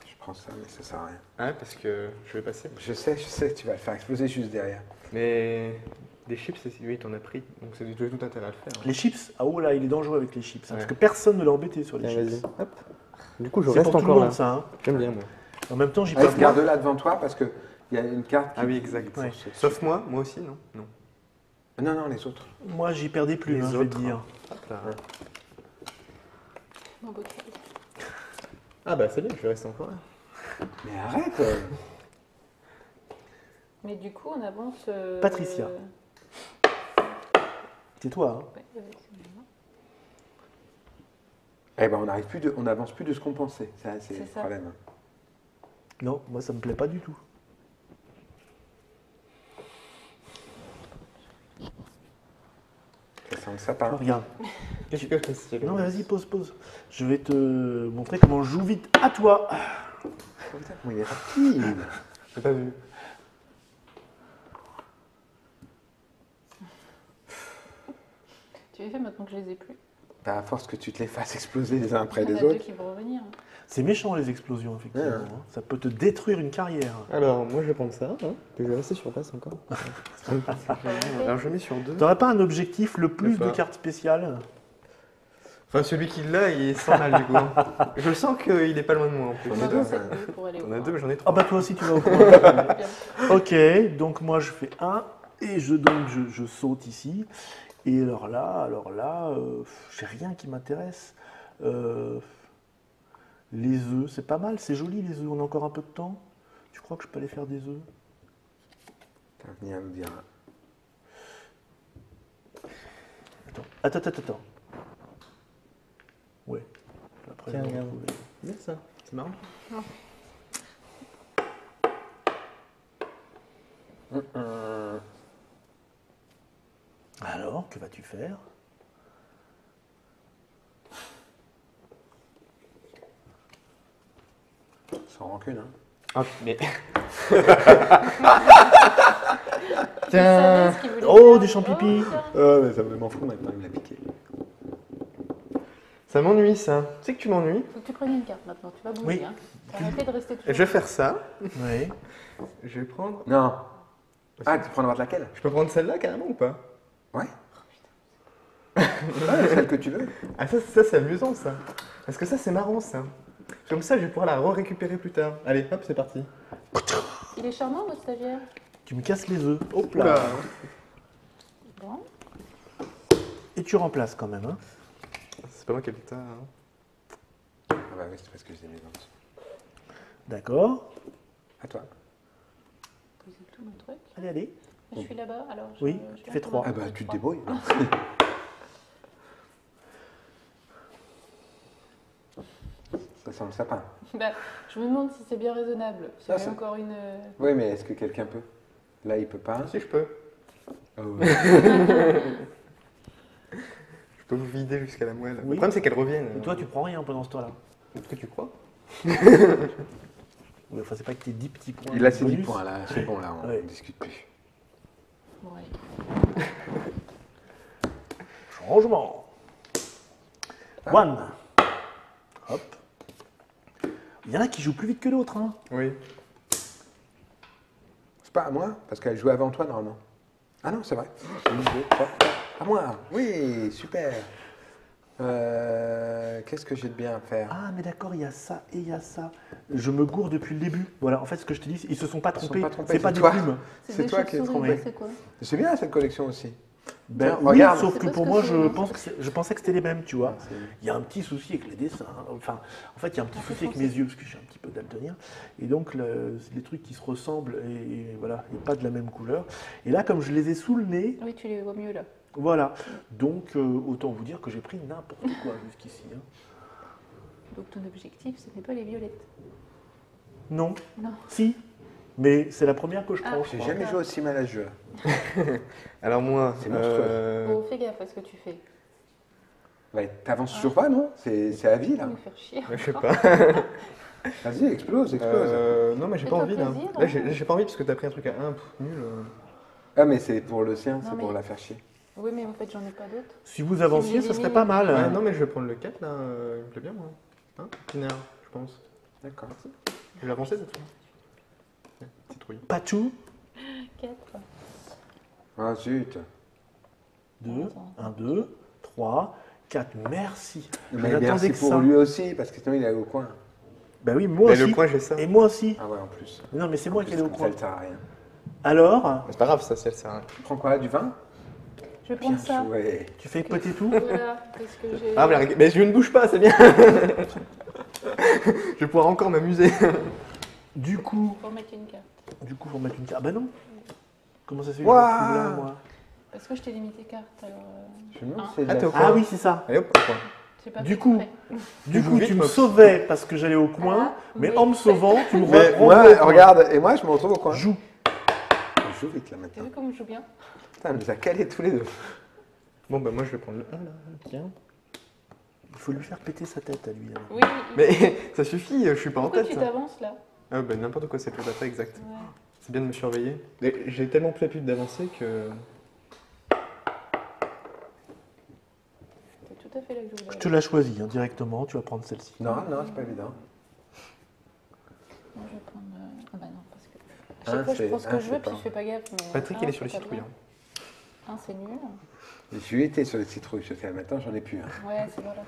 Je prends ça, mais ça sert à rien. Ah, parce que je vais passer. Je sais, tu vas le faire exploser juste derrière. Mais des chips, oui, t'en as pris, donc c'est tout intérêt à le faire. Hein. Les chips? Ah oh là, il est dangereux avec les chips, hein, parce que personne ne l'a embêté sur les chips. Hop. Du coup, je reste reste pour encore tout le monde, là. ça. Hein. J'aime bien, moi. En même temps, j'y passe. Garde-la devant toi, parce qu'il y a une carte qui... Ah oui, exact. Ouais. Sauf moi aussi, non? Non. Non, les autres. Moi, j'y perdais plus, je vais te dire. Hop là. Ouais. Mon bocal. Ah bah c'est bien, je vais rester encore là. Mais arrête Mais du coup, on avance... Patricia. C'est toi, hein? Ouais, moi. Eh ben, on n'avance plus de ce qu'on pensait. Ça, c'est le problème. Non, moi, ça me plaît pas du tout. Ça sent le sapin. Oh, regarde. Qu'est-ce que je fais? Non, vas-y, pause. Je vais te montrer comment je joue vite. À toi. Putain, comment il est rapide. J'ai pas vu. Tu les fais maintenant que je les ai plus. Bah, à force que tu te les fasses exploser les uns après les Il y en a autres. deux qui vont revenir. C'est méchant, les explosions, effectivement. Ouais. Hein. Ça peut te détruire une carrière. Alors, moi je vais prendre ça, hein, et je vais rester sur place encore. Alors je mets sur 2. T'aurais pas un objectif, le plus de cartes spéciales? Enfin, celui qui l'a, il sent mal du coup. Je sens qu'il est pas loin de moi en plus. On avance avec deux pour aller au On a point. 2, mais j'en ai Ah 3. bah toi aussi tu vas au point. Ok, donc moi je fais 1 et je saute ici. Et alors là, j'ai rien qui m'intéresse. Les œufs, c'est pas mal, c'est joli les œufs, on a encore un peu de temps. Tu crois que je peux aller faire des œufs? T'as venir nous dire. Attends. Ouais. Après, Tiens, on va regarde. trouver. Bien ça, c'est marrant. Alors, que vas-tu faire? Sans rancune, hein. Ah, mais. Je savais ce qu'il voulait Oh, faire. des champipi. tiens. Mais ça m'en fout maintenant, il me l'a piqué. Ça m'ennuie ça. Tu sais que tu m'ennuies? Faut que tu prennes une carte maintenant, tu vas bouger. Oui. Hein. Arrêtez de rester Je toujours. vais faire ça. Oui. Je vais prendre. Non. Ah, tu prends n'importe laquelle? Je peux prendre celle-là carrément ou pas? Ouais. Ouais, celle que tu veux. Ah, ça c'est amusant ça. Parce que ça c'est marrant ça. Comme ça je vais pouvoir la récupérer plus tard. Allez, hop, c'est parti. Il est charmant, votre stagiaire. Tu me casses les œufs. Hop là. Oula. Bon. Et tu remplaces quand même. Hein. C'est pas moi qui ai dit ça. Hein. Ah bah oui, c'est parce que je les ai mis dans dessous. D'accord. À toi. Posez tout mon truc. Allez. Je suis là-bas, alors. Oui, je tu fais prends 3. Ah bah tu te débrouilles. Ça sent le sapin. Bah, je me demande si c'est bien raisonnable. Si Ah, j'ai c'est- encore une. Oui, mais est-ce que quelqu'un peut? Là, il peut pas. Si je peux. Oh. Je peux vous vider jusqu'à la moelle. Oui. Le problème c'est qu'elle revienne. Et toi, tu prends rien pendant ce temps-là. Est-ce que tu crois? Oui, enfin, c'est pas que tes 10 petits points. Il a ses 10 bonus. points là, c'est bon là, on Ouais. discute plus. Bon, allez. Changement. One. Hop. Il y en a qui jouent plus vite que l'autre. Hein. Oui. C'est pas à moi, parce qu'elle jouait avant toi normalement. Ah non, c'est vrai. 1, 2, 3, 4. À moi. Oui, super. Qu'est-ce que j'ai de bien à faire? Ah, mais d'accord, il y a ça et il y a ça. Je me gourre depuis le début. Voilà, en fait, ce que je te dis, ils se sont pas Ils se sont trompés. pas trompés, C'est pas c'est des toi. plumes. C'est des toi qui es chauves-souris, trompé. C'est quoi? C'est bien cette collection aussi. Ben, Tiens, oui, regarde. sauf C'est que pas pour ce moi, que je c'est, pense que je pensais que c'était les mêmes, tu vois. C'est- Il y a un petit souci avec les dessins. Enfin, en fait, il y a un petit souci avec mes yeux, parce que je suis un petit peu daltonien. Et donc, c'est des trucs qui se ressemblent, et voilà, et pas de la même couleur. Et là, comme je les ai sous le nez, Oui, tu les vois mieux là. voilà. Donc, autant vous dire que j'ai pris n'importe quoi jusqu'ici. Hein. Donc ton objectif, ce n'est pas les violettes. Non. Non. Si. Mais c'est la première que je prends. J'ai jamais joué aussi mal à ce jeu. Alors moi, C'est monstrueux. Bon, fais gaffe à ce que tu fais. Ouais, t'avances toujours pas, non? C'est à vie, Tu vas là. me faire chier. je sais pas. Vas-y, explose. Non, mais j'ai pas Fais-toi envie là. plaisir, Là, j'ai pas envie parce que t'as pris un truc à 1, nul. Ah, mais c'est pour le sien, Non, c'est pour mais- la faire chier. Oui, mais en fait, j'en ai pas d'autres. Si vous avanciez, ça serait pas mal. Ouais, non, mais je vais prendre le 4 là. Il me plaît bien, moi. Hein, Pinard, je pense. D'accord. Je vais avancer cette fois. Citrouille. Patou. 4. Ah, zut. 2, 1, 2, 3, 4. Merci. Mais n'attendais merci que pour ça. lui aussi, parce que sinon il est au coin. Bah oui, moi Mais aussi. le point, j'ai ça. Et moi aussi. Ah ouais, en plus. Non, mais c'est moi qui allais au Ça coin. ne sert à rien. Alors, C'est pas grave, ça, si elle sert à rien. Tu prends quoi? Du vin? Je vais prendre ça. Ouais. tu fais écouter tout. Voilà, parce que j'ai... Ah, mais je ne bouge pas, c'est bien. Je vais pouvoir encore m'amuser. Du coup, Pour mettre une carte. faut mettre une carte. Ah bah non. Comment ça se fait que Ouah. je retrouve là, moi Parce que je t'ai limité carte, alors... Je me demande Ah. si c'est Ah, de t'es la- au coin. Ah oui, c'est ça. Allez hop, au point. j'ai pas Du fait coup, exprès. Du joue coup, vite, tu me Mops. sauvais parce que j'allais au coin, Ah, mais oui. en me sauvant, tu me Mais renvoies moi, au coin. regarde, et moi je me retrouve au coin. Joue. Je joue vite là T'as maintenant. vu comme je joue bien? Putain, elle nous a calés tous les deux. Bon, bah, moi, je vais prendre le 1 là. Tiens. Il faut lui faire péter sa tête à lui. alors. Oui. Mais ça suffit, je suis pas en Pourquoi tête. tu t'avances là? Ah, bah, n'importe quoi, c'est tout à fait exact. Ouais. C'est bien de me surveiller. Mais j'ai tellement plus l'habitude d'avancer que. C'est tout à fait là que je voulais. Je te l'ai choisi directement, tu vas prendre celle-ci. Non, non, c'est pas évident. Moi, je vais prendre... Ah bah non, parce que... Un, À chaque fois, je c'est- prends ce un, que je veux, c'est puis pas- je fais pas gaffe. Mais... Patrick, un, il est sur les c'est pas citrouilles. bien. Un, c'est nul. J'ai été sur les citrouilles, je sais, maintenant j'en ai plus. Hein. Ouais, c'est voilà.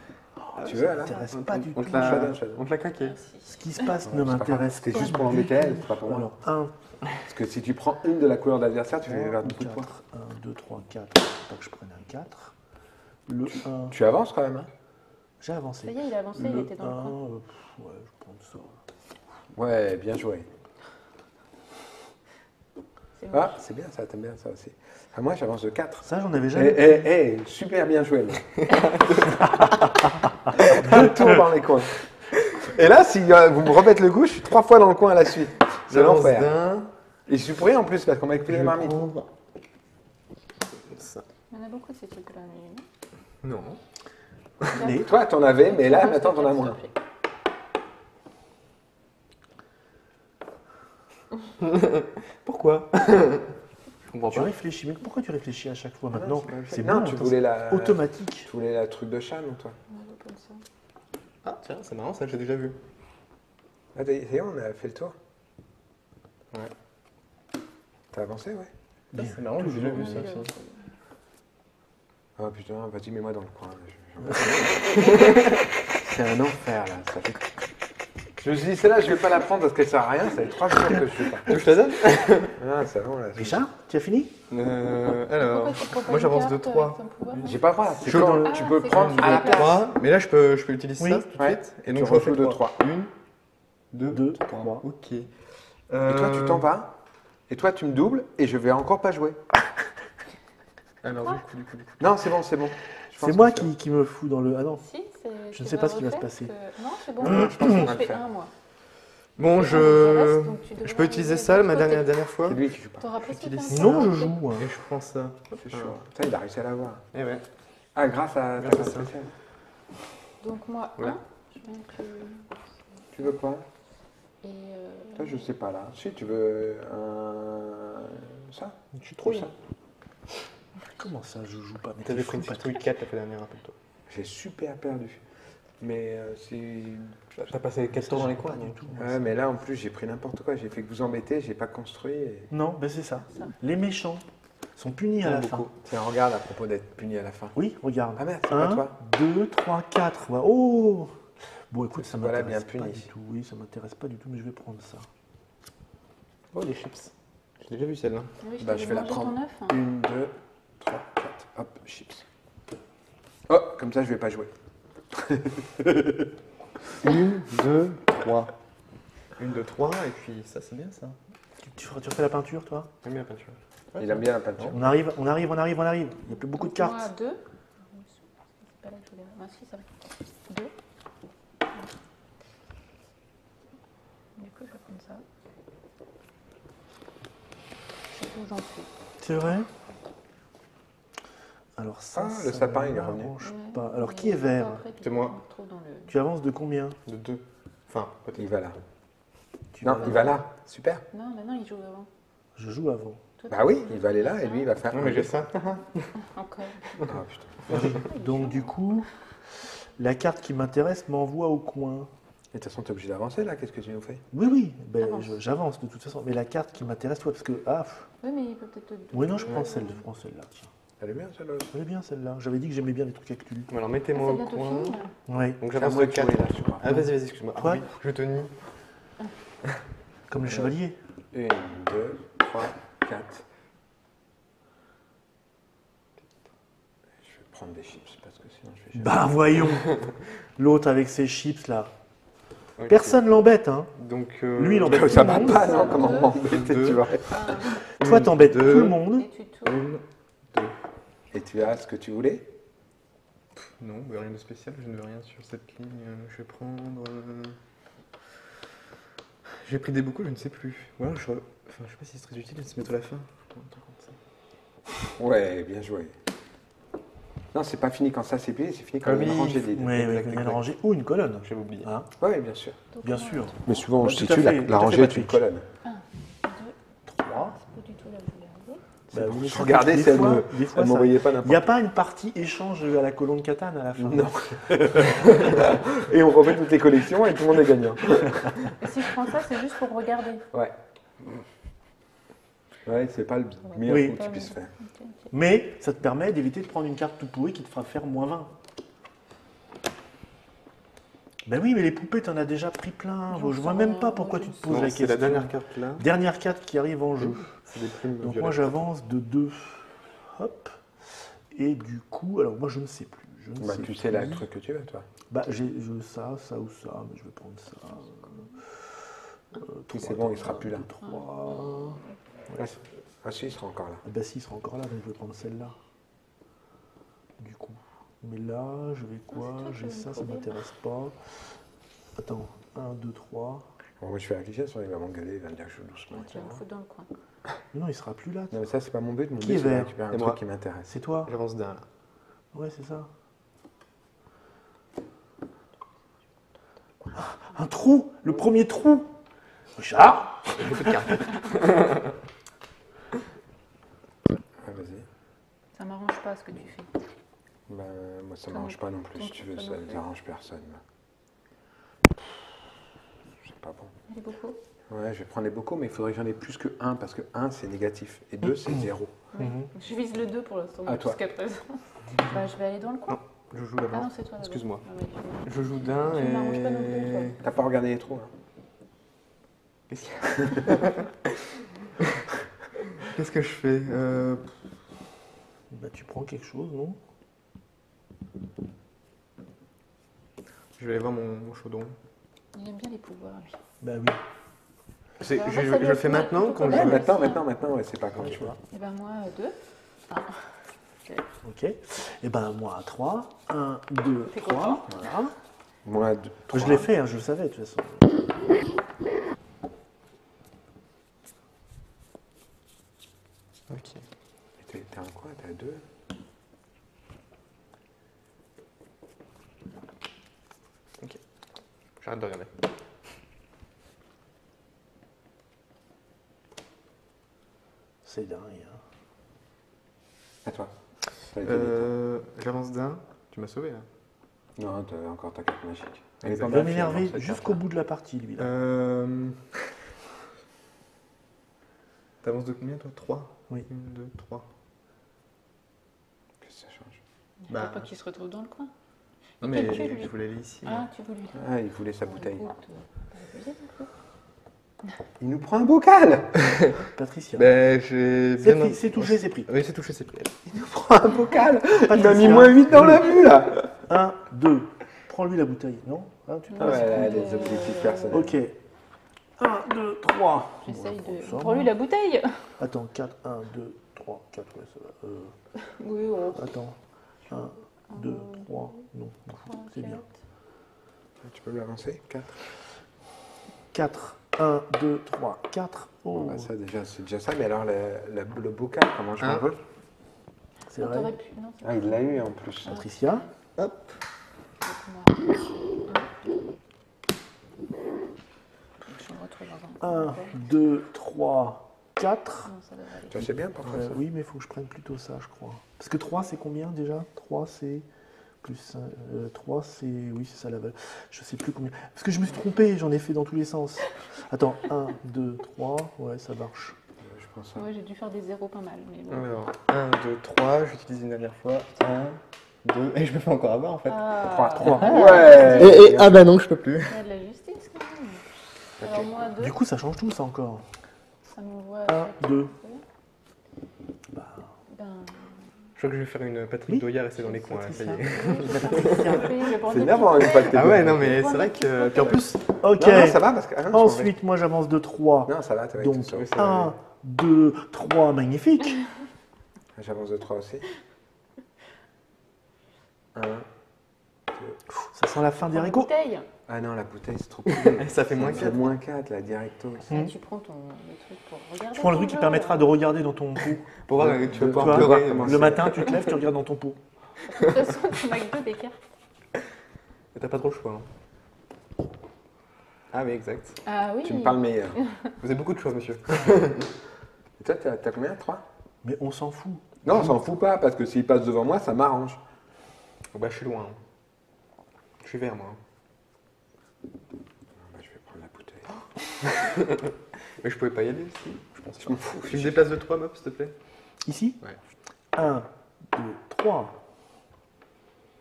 Tu veux, là? m'intéresse pas du On tout. te l'a Shadow. on te l'a craqué. Merci. Ce qui se passe Ouais, ne c'est pas grave, m'intéresse c'était pas juste pour du embêter tout. elle, c'est pas pour moi. Alors, 1, Parce que si tu prends une de la couleur de l'adversaire, tu fais 3, perdre beaucoup de points. 4. 1, 2, 3, 4. Pas que je prenne un 4. Le 1, Tu avances quand même, hein? j'ai avancé. Ça y est, il a avancé, il Le était dans le 1, coin. ouais, je vais prendre ça. Ouais, bien joué. C'est bon. Ah, c'est bien ça, t'aimes bien ça aussi. Ah, moi j'avance de 4. Ça, j'en avais Eh, jamais. eh, eh, super bien joué. Là. 2 tours dans les coins. Et là, si vous me remettez le goût, je suis 3 fois dans le coin à la suite. C'est J'avance l'enfer. d'un. Et je suis pourri en plus parce qu'on m'a Je écouté les vais marmites. prendre ça. Il y en a beaucoup de ces trucs-là. Mais... Non. Les- Toi, t'en avais, mais là, maintenant, t'en as moins. Pourquoi Je comprends Tu pas. réfléchis, mais pourquoi tu réfléchis à chaque fois maintenant? C'est Non, bon, tu attends, voulais c'est la... automatique. Tu voulais la truc de chat, non, toi? On va comme ça. Ah, tiens, c'est marrant, ça, j'ai déjà vu. Ah, ça y est, on a fait le tour. Ouais. T'as avancé, ouais? Bien. C'est marrant, j'ai déjà vu On ça est là. aussi. Ah putain, vas-y, mets-moi dans le coin. C'est un enfer, là. Ça fait... Je me suis dit, celle-là, je vais pas la prendre parce qu'elle sert à rien. Ça fait 3 jours que je fais pas. Tu veux que je te la donne Ah, c'est bon, là. Richard, tu as fini? Alors, Pourquoi tu prends pas moi une j'avance carte de 3. avec ton pouvoir? J'ai pas le droit. C'est Je quand dans le- tu peux Ah, prendre c'est à la quand- place. 3. Mais là, je peux utiliser Oui. ça tout de Ouais. suite. Et Tu donc, je refais refais de 3. trois. 1, 2, 2, 3. 3. Ok. Et toi, tu t'en vas. Et toi, tu me doubles et je vais encore pas jouer. Alors, du coup. Non, c'est bon, c'est bon. Je pense C'est moi que qui me fous dans le. Ah non. Si, c'est... Je tu ne sais vas pas ce qui va se refaire passer. que- Non, c'est bon. Je pense qu'on va Je le fais faire. un, moi. Bon, Et un, le reste, donc tu je devrais peux utiliser arriver ça de ma l'autre côté. dernière fois. C'est lui qui joue pas. T'auras presque Utilise fait un ça. tour, Non, je ok. joue. Et je prends ça. C'est chaud. Putain, il a réussi à l'avoir. Et ouais. Ah, grâce à ta Grâce à carte ça. spéciale. Donc moi, Ouais. 1, je mets que... Tu veux quoi? Et... Toi, je sais pas là. Si, tu veux un. Ça? Je suis trop ça. Comment ça, je joue pas? Mais T'avais t'es pris fou, une Patrick. citrouille 4 la fois dernière, rappelle-toi. J'ai super perdu. Mais c'est. T'as passé 4 tours dans les coins, Pas du donc. tout. Ouais, mais là en plus j'ai pris n'importe quoi. J'ai fait que vous embêter, j'ai pas construit. Et... Non, ben c'est ça. Ça. Les méchants sont punis à la fin. Tiens, regarde à propos d'être puni à la fin. Oui, regarde. Ah merde, c'est pas 1, toi. 2, 3, 4. Ouais. Oh! Bon, écoute, ça Voilà, m'intéresse bien pas puni. du tout. Oui, ça m'intéresse pas du tout, mais je vais prendre ça. Oh, les chips. J'ai déjà vu celle-là. Ah oui, Bah, je vais la manger ton prendre. œuf, hein. 1, 2, 3, 4. Hop, chips. Oh, comme ça je vais pas jouer. 1, 2, 3. 1, 2, 3, et puis ça, c'est bien ça. Tu refais la peinture, toi? J'aime bien la peinture. Il aime bien la peinture. On arrive. Il n'y a plus beaucoup de cartes. Moi, 2. C'est pas là que je voulais... Ah si, ça va. 2. je vais prendre ça. Je sais où j'en suis. C'est vrai? Alors ça, le sapin, il est revenu. Pas. Alors qui est vert? C'est moi. Tu avances de combien? De 2. Enfin, peut-être. Il va là. Tu Non, vas il va là. Super. Non, maintenant il joue avant. Je joue avant. Toi, Bah oui, il va aller là et lui, il va faire. Non, mais j'ai ça. Encore. Ah putain. Donc du coup, la carte qui m'intéresse m'envoie au coin. Et de toute façon, t'es obligé d'avancer là. Qu'est-ce que tu nous fais? Oui, oui, ben, Avance. j'avance de toute façon. Mais la carte qui m'intéresse, toi, parce que... Ah, Oui, mais il peut peut-être te. oui, non, je prends celle-là, tiens. Elle est bien celle-là. Elle est bien celle-là. J'avais dit que j'aimais bien les trucs avec lui. Bon, alors mettez-moi au Celle-là te coin. filme. Oui, Donc C'est à j'avance moi de de 4. jouer, là, je crois. Ah, vas-y, excuse-moi. Quoi? Oui, je te nie. comme les chevaliers. 1, 2, 3, 4. Je vais prendre des chips parce que sinon je vais jamais. Bah voyons. L'autre avec ses chips là. Ok. Personne l'embête, hein. Donc, Lui, il embête Ça tout le va monde. pas, non? Comment m'embêter, Deux. tu vois? Toi, t'embêtes tout deux. le monde. Et tu tournes. 1, 2. Et tu as ce que tu voulais? Non, rien de spécial, je ne veux rien sur cette ligne. Je vais prendre. J'ai pris des beaucoup, je ne sais plus. Voilà, je sais pas si c'est très utile de se mettre à la fin. Un truc comme ça. Ouais, bien joué. Non, c'est pas fini quand ça c'est plié, c'est fini quand Ah il y a une oui. rangée des deux. Oui, oui, une rangée ou une colonne. J'avais oublié. Hein, Ouais, bien sûr. bien sûr. Mais souvent, on Bah, se tout à situe, fait, tout la à fait, rangée est une Patrick. colonne. 2, 3. pas du tout la regarder. Bah, vous laissez Regardez des si elle fois- me des fois, elle ça- m'envoyait pas Il n'y a n'importe pas une partie échange à la colonne Catane à la fin? Non. Et on refait toutes les collections et tout le monde est gagnant. Et si je prends ça, c'est juste pour regarder. Ouais. Ouais, c'est pas le meilleur Oui. coup que tu puisses faire. Ok, ok. Mais ça te permet d'éviter de prendre une carte tout pourrie qui te fera faire moins 20. Ben oui, mais les poupées, t'en as déjà pris plein. J'en Je vois sais même rien, pas pourquoi moi, tu je te poses Non, la c'est question. la dernière carte là. Dernière carte qui arrive en jeu. C'est des plumes Donc moi violettes. j'avance de 2. Hop. Et du coup, alors moi je ne sais plus. Je ne Bah, sais tu sais plus. le truc que tu veux, toi. Bah j'ai ça ou ça, mais je vais prendre ça. C'est bon, il sera plus là. 3. Ah si, il sera encore là. Bah si, il sera encore là, donc je vais prendre celle-là. Du coup. Mais là, je vais quoi? c'est toi qui J'ai veux ça, me ça trouver. m'intéresse pas. Attends, 1, 2, 3. Bon, moi, je fais afficher, sinon il va m'engueuler, il va me dire que je joue doucement. Tu vas me foutre dans le coin. Mais non, il sera plus là. Non, mais ça, c'est pas mon but. Mon Qui but, est c'est de vert? récupérer un Et truc moi. qui m'intéresse. C'est toi? J'avance d'un là. Ouais, c'est ça. Ah, un trou! Le premier trou! Richard! Ah, vas-y. Ça m'arrange pas ce que tu fais. Bah, moi, ça Ton- m'arrange pas non plus, ton- si tu veux, ton ça non plus. n'arrange personne. C'est pas bon. Elle est beaucoup. Ouais, je vais prendre les bocaux, mais il faudrait que j'en ai plus que 1, parce que 1, c'est négatif, et 2, c'est 0. Mhm. Je vise le 2 pour l'instant, À toi. jusqu'à présent. Bah, je vais aller dans le coin. Je joue Ah d'abord. non, c'est toi. d'abord. Excuse-moi. Ah ouais, je- Je joue d'un Tu et. m'arranges pas non plus, toi. T'as pas regardé les trous, hein? Qu'est-ce qu'il y a Qu'est-ce que je fais Bah tu prends quelque chose, non? Je vais aller voir mon chaudron. Il aime bien les pouvoirs, lui. Bah oui. C'est- Alors, je ça je doit le fais être maintenant plutôt quand pas je. Ouais, mal. maintenant, ouais, c'est pas quand tu vois. Et ben moi, 2. Ok. Et ben moi à 3. 1, 2, T'es 3. content? Voilà. Moi, 2, Je l'ai fait, hein, je le savais de toute façon. Ok. T'es un quoi? T'es à 2? J'arrête de regarder. C'est dingue. Hein. À toi. T'as été vite. J'avance d'un. Tu m'as sauvé là. Non, t'as encore ta carte magique. Elle est Exact. pas Il va mal m'énerver fière, jusqu'au bout de la partie, lui. Là. T'avances de combien toi 3 Oui. 1, 2, 3. Qu'est-ce que ça change? Il ne Bah. faut pas qu'il se retrouve dans le coin. Non Il mais calcule, lui. je voulais aller ici. Ah, tu veux lui Ah, il voulait sa bouteille. Écoute, pas abusé non plus. Il nous prend un bocal! Patricia. Ben j'ai C'est bien. pris, c'est touché, c'est pris. Oui, c'est touché, c'est pris. Il nous prend un bocal! Il m'a mis Patricia. moins 8 dans la vue, là! 1, 2. Prends-lui la bouteille, non? Hein, tu Ah ouais, là, les objectifs personnels. Ok. 1, 2, 3. J'essaye de. ça, Prends-lui la bouteille. Attends, 4, 1, 2, 3, 4, ouais, ça va. Oui, oh. Attends. 1, 2, 3, non, c'est bien. Tu peux l'avancer? 4. 4. 1, 2, 3, 4. Oh, bah ça, c'est déjà ça. Mais alors, le bocal, comment je m'en veux? C'est vrai. Non, Ah, il l'a eu en plus. Patricia. Hop. 1, 2, 3, 4. Ça, c'est bien pour toi, ça. Oui, mais il faut que je prenne plutôt ça, je crois. Parce que 3, c'est combien déjà? 3, c'est plus 3, c'est... Oui, c'est ça la valeur. Je sais plus combien. Parce que je me suis trompé, j'en ai fait dans tous les sens. Attends, 1, 2, 3. Ouais, ça marche. Je pense ça. Ouais, j'ai dû faire des zéros pas mal. Mais bon. Alors, 1, 2, 3, j'utilise une dernière fois. 1, 2, et je me fais encore avoir en fait. 3. Ouais. Ah bah non, je peux plus. Il y a de la justice quand même. Alors moi, 2. Du coup, ça change tout, ça encore. Ça m'envoie... 1, 2. Ben... Je crois que je vais faire une Patrick Doya rester dans les coins, là, ça y est. C'est énervant une fois que t'es Ah ouais, non mais c'est vrai que... Puis en plus... Ok. Non, ça va parce que... Ensuite, moi, j'avance de 3. Non, ça va, t'es Donc, 1, 2, 3, magnifique. J'avance de 3 aussi. 1, 2... Ça sent la fin des haricots. Ah non, la bouteille, c'est trop cool. Ça fait moins 4. C'est moins 4, là, directo. Tu prends le truc pour regarder. Tu prends le truc qui permettra de regarder dans ton pot. Pour voir, tu vas pouvoir Toi, pleurer. le matin, tu te lèves, tu regardes dans ton pot. De toute façon, tu m'as que 2 des cartes. T'as pas trop le choix. Hein. Ah oui, exact. Ah oui. Tu me parles meilleur. Vous avez beaucoup de choix, monsieur. Et toi, t'as combien? 3? Mais on s'en fout. Non, on s'en fout pas, parce que s'il passe devant moi, ça m'arrange. Bah je suis loin. Je suis vert, moi. Bah, je vais prendre la bouteille. Mais je pouvais pas y aller aussi. Je pense. Je m'en fous. Tu me déplaces de 3 mobs, s'il te plaît? Ici? Ouais. 1, 2, 3.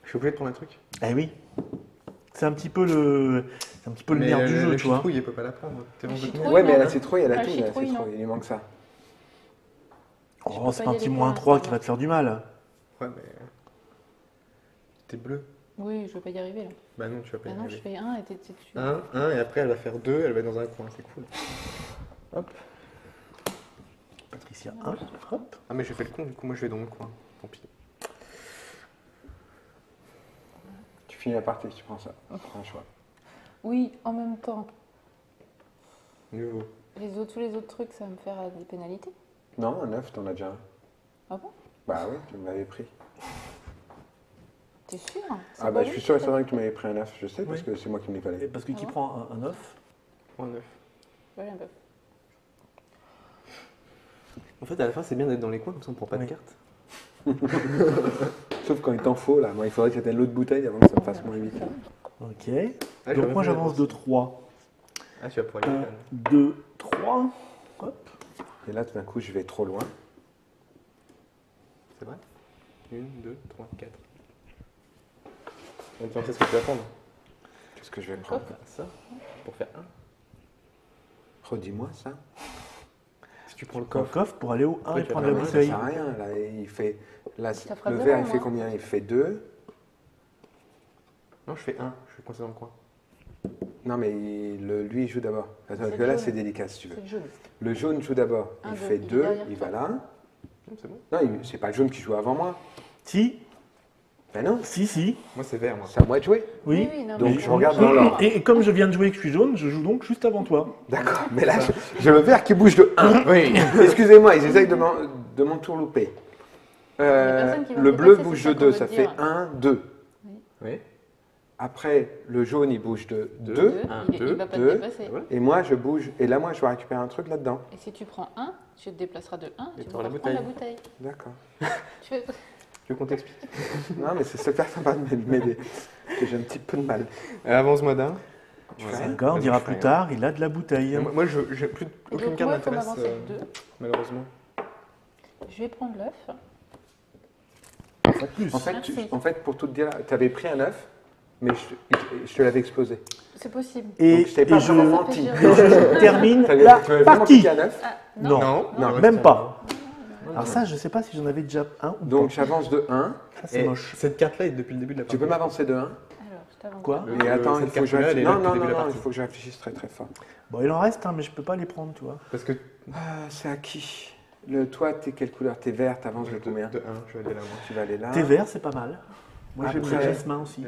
Je suis obligé de prendre un truc. Eh oui. C'est un petit peu le nerf du jeu, tu vois. Il peut pas la prendre. T'es bon, citrouille, Ouais, mais non. la citrouille, elle a Ah, tout, la la citrouille, citrouille. non. Il lui manque ça. Oh, c'est pas pas un y petit aller moins pour 3 l'instant, qui va te faire du mal. Ouais, mais. T'es bleu. Oui, je vais pas y arriver là. Bah non, tu vas pas Ah y non, je arriver. fais 1 et t'es dessus. 1, et après elle va faire 2, elle va être dans un coin, c'est cool. Hop. Patricia, 1. Hop. Ah, mais j'ai fait le con, du coup, moi je vais dans mon coin. Tant pis. Tu finis la partie, tu prends ça. Prends un choix. Oui, en même temps. Nouveau. Tous les autres trucs, ça va me faire des pénalités. Non, un 9, t'en as déjà un. Ah bon? Bah oui, tu me l'avais pris. T'es sûr? Ah bah je suis sûr et certain que tu m'avais pris un 9, je sais, parce que c'est moi qui me l'ai Et collé. parce que qui Ah bon prend un 9? Prends un 9. Ouais, un peu. En fait, à la fin, c'est bien d'être dans les coins, comme ça on prend pas de carte. Sauf quand il t'en faut, là. Moi, il faudrait que c'était l'autre bouteille avant que ça me fasse moins vite. Ok. Ah, Donc moi j'avance de 3. Ah, tu vas pouvoir y aller. 1, 2, 3. Hop. Et là, tout d'un coup, je vais trop loin. C'est vrai 1, 2, 3, 4. On va te ce que tu vas prendre. Qu'est-ce que je vais prendre? Ça, pour faire 1. Redis-moi ça. Si tu prends le Un coffre. coffre pour aller au 1 Oui, et tu prendre vas la Ça bouteille. sert à rien, là. Il fait... Là, Ça fera le zéro, verre, il fait moi. combien? Il fait 2. Non, je fais 1, je suis coincé dans le coin. Non, mais lui, il joue d'abord. Parce C'est que le là, jaune. c'est délicat, si tu veux. C'est le jaune. Le jaune joue d'abord. Un, Il deux, fait il est 2, derrière il toi. va là. Non, c'est bon. Non, c'est pas le jaune qui joue avant moi. Si, Ben non, si. Moi, c'est vert, moi. c'est à moi de jouer. Oui. non, Donc, mais je regarde dans l'ordre. Et comme je viens de jouer et que je suis jaune, je joue donc juste avant toi. D'accord, mais là, j'ai le vert qui bouge de 1. Oui. Excusez-moi, ils essayent de m'entourlouper. personne qui va Le se bleu dépasser, bouge c'est de ça 2, qu'on ça veut fait dire. 1, 2. Oui. Après, le jaune, il bouge de 2. Deux, Un, il deux, va pas deux. te dépasser. Voilà. Et moi, je bouge. Et là, moi, je vais récupérer un truc là-dedans. Et si tu prends 1, tu te déplaceras de 1, Et tu t'auras vas la prendre la bouteille. bouteille. D'accord. Tu fais... Tu veux qu'on t'explique? Non, mais c'est super sympa de m'aider. Parce que j'ai un petit peu de mal. Avance-moi d'un. Tu fais C'est rien un gars, on Vas-y, dira je fais plus rien. tard, il a de la bouteille. Moi, j'ai plus Et aucune donc carte moi, il faut m'intéresse, m'avancer de 2. malheureusement. Je vais prendre l'œuf. Pas plus. En fait, pour tout te dire, tu avais pris un 9, mais je te l'avais explosé. C'est possible. Et, Donc, je t'ai pas et je, vraiment Ça menti. fait et je termine Tu avais la vraiment partie. piqué un 9. Ah, Non, Non, même pas. Alors ça, je sais pas si j'en avais déjà un ou Donc, pas. j'avance de 1. Ça, c'est Et moche. cette carte-là est depuis le début de la partie. Tu peux m'avancer de 1. Alors, je t'avance. Quoi Le- Et attends, cette il faut que je carte-là, elle est réfléchisse. là Non, depuis non, le début de la non, il partie. faut que je réfléchisse très très fort. Bon, il en reste, hein, mais je peux pas les prendre, tu vois. Parce que C'est à qui? Toi, t'es quelle couleur? T'es vert, t'avances de combien? De 1, je vais aller là, moi. Tu vas aller là. Thé vert, c'est pas mal. Moi, j'aime bien Après- jasmin aussi.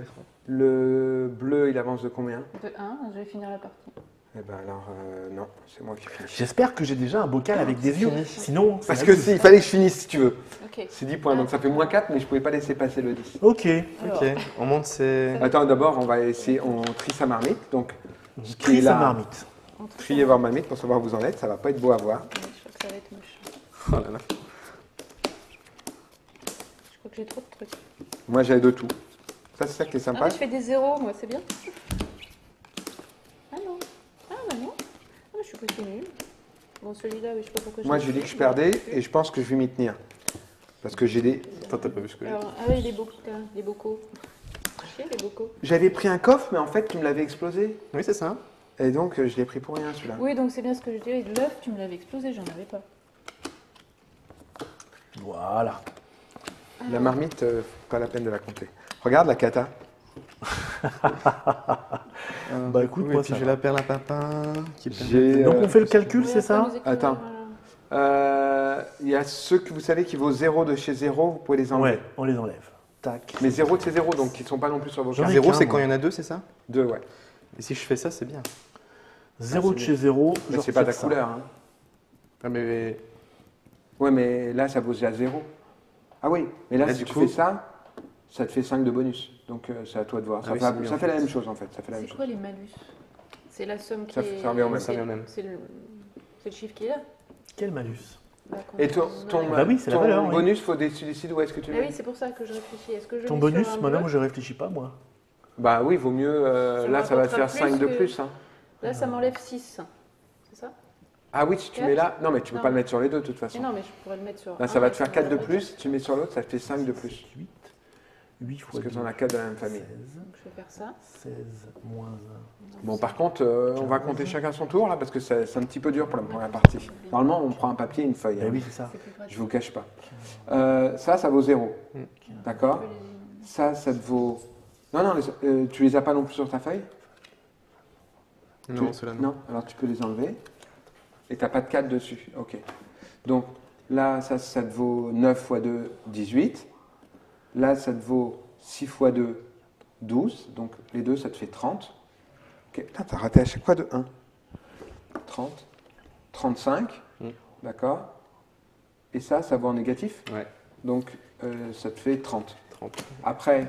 Le bleu, il avance de combien? De 1, je vais finir la partie. Eh ben alors, non, c'est moi qui finis. J'espère que j'ai déjà un bocal avec des yeux. Sinon, parce que il fallait que je finisse si tu veux. Ok. C'est 10 points, donc ça fait moins 4, mais je pouvais pas laisser passer le 10. Ok. Alors, Ok, on monte ses... Attends, d'abord, on va essayer, on trie sa marmite. Donc, Je qui est trie sa là, marmite. triez votre marmite pour savoir où vous en êtes. Ça va pas être beau à voir. Ouais, je crois que ça va être moche. Oh là là. Je crois que j'ai trop de trucs. Moi, j'ai de tout. Ça, c'est ça qui est Ah sympa. oui, je fais des zéros, moi, c'est bien. Ah non. Ah bah non. Ah, je suis pas si nulle. Bon, celui-là, oui, je sais pas pourquoi Moi, l'ai j'ai dit fait. que je perdais et je pense que je vais m'y tenir. Parce que j'ai des. Attends, t'as pas vu ce que j'ai. Alors, ah oui, les bocaux. Les bocaux. Chier, les bocaux. J'avais pris un coffre, mais en fait, tu me l'avais explosé. Oui, c'est ça. Et donc, je l'ai pris pour rien, celui-là. Oui, donc c'est bien ce que je disais. L'œuf, tu me l'avais explosé, j'en avais pas. Voilà. La marmite, pas la peine de la compter. Regarde la cata. Bah écoute, Oui, moi et puis ça j'ai va. la perle à papa qui J'ai, Donc on fait le calcul, Ouais, c'est ça? nous éclairer, Attends. Il y a ceux que vous savez qui vaut 0 de chez 0, vous pouvez les enlever. Ouais, on les enlève. Tac. Mais 0 de chez 0, donc qui ne sont pas non plus sur vos J'en cartes. ai Zéro, qu'un, c'est moi. quand il y en a deux, c'est ça? 2, ouais. Et si je fais ça, c'est bien. 0 de c'est chez 0, Mais je c'est pas ta retire ça. couleur. Hein. Ah, mais Ouais, mais là, ça vaut déjà 0. Ah oui, mais là, Là, si du tu coup- fais ça, ça te fait 5 de bonus. Donc, c'est à toi de voir. Ah Ça, oui, fait, c'est mieux, ça en fait la fait. même chose, en fait. Ça fait la même C'est chose. quoi les malus? C'est la somme qui Ça est. revient au même. Ça revient au même. C'est le chiffre qui est là. Quel malus? Là, qu'on- Et ton, on a- ton, Bah oui, c'est la ton valeur, oui. bonus, il faut décider où est-ce que tu Ah le oui, mets. c'est pour ça que je réfléchis. Est-ce que je Ton mets bonus, sur un madame, bloc je réfléchis pas, moi. Bah oui, vaut mieux. Ça Là, ça va te m'apportera faire 5 de plus que- plus. Hein. Là, ça m'enlève 6. C'est ça? Ah oui, si tu Quatre. mets là. Non, mais tu peux Non. pas le mettre sur les deux, de toute Mais façon. non, mais je pourrais le mettre sur. Là, un ça va et te faire 4 de m'enlèverait plus. Si tu mets sur l'autre, ça te fait 5 de plus. 8. 8 fois Parce que 2, tu en as 4 de la même famille. 16. Donc, je vais faire ça. 16 moins 1. Bon, par contre, on va compter chacun son tour, là, parce que c'est un petit peu dur pour la première partie. Normalement, on prend un papier et une feuille. Eh hein. oui, c'est ça. C'est plus pratique. Je vous cache pas. Ça vaut 0. D'accord. Ça te vaut. Non, non, tu les as pas non plus sur ta feuille? Non, cela non. Non, alors tu peux les enlever. Et tu n'as pas de 4 dessus. Ok. Donc là, ça te vaut 9 fois 2, 18. Là, ça te vaut 6 fois 2, 12. Donc les deux, ça te fait 30. Ok. Putain, t'as raté à chaque fois de 1. 30. 35. D'accord. Et ça vaut en négatif. Ouais. Donc ça te fait 30. 30. Après,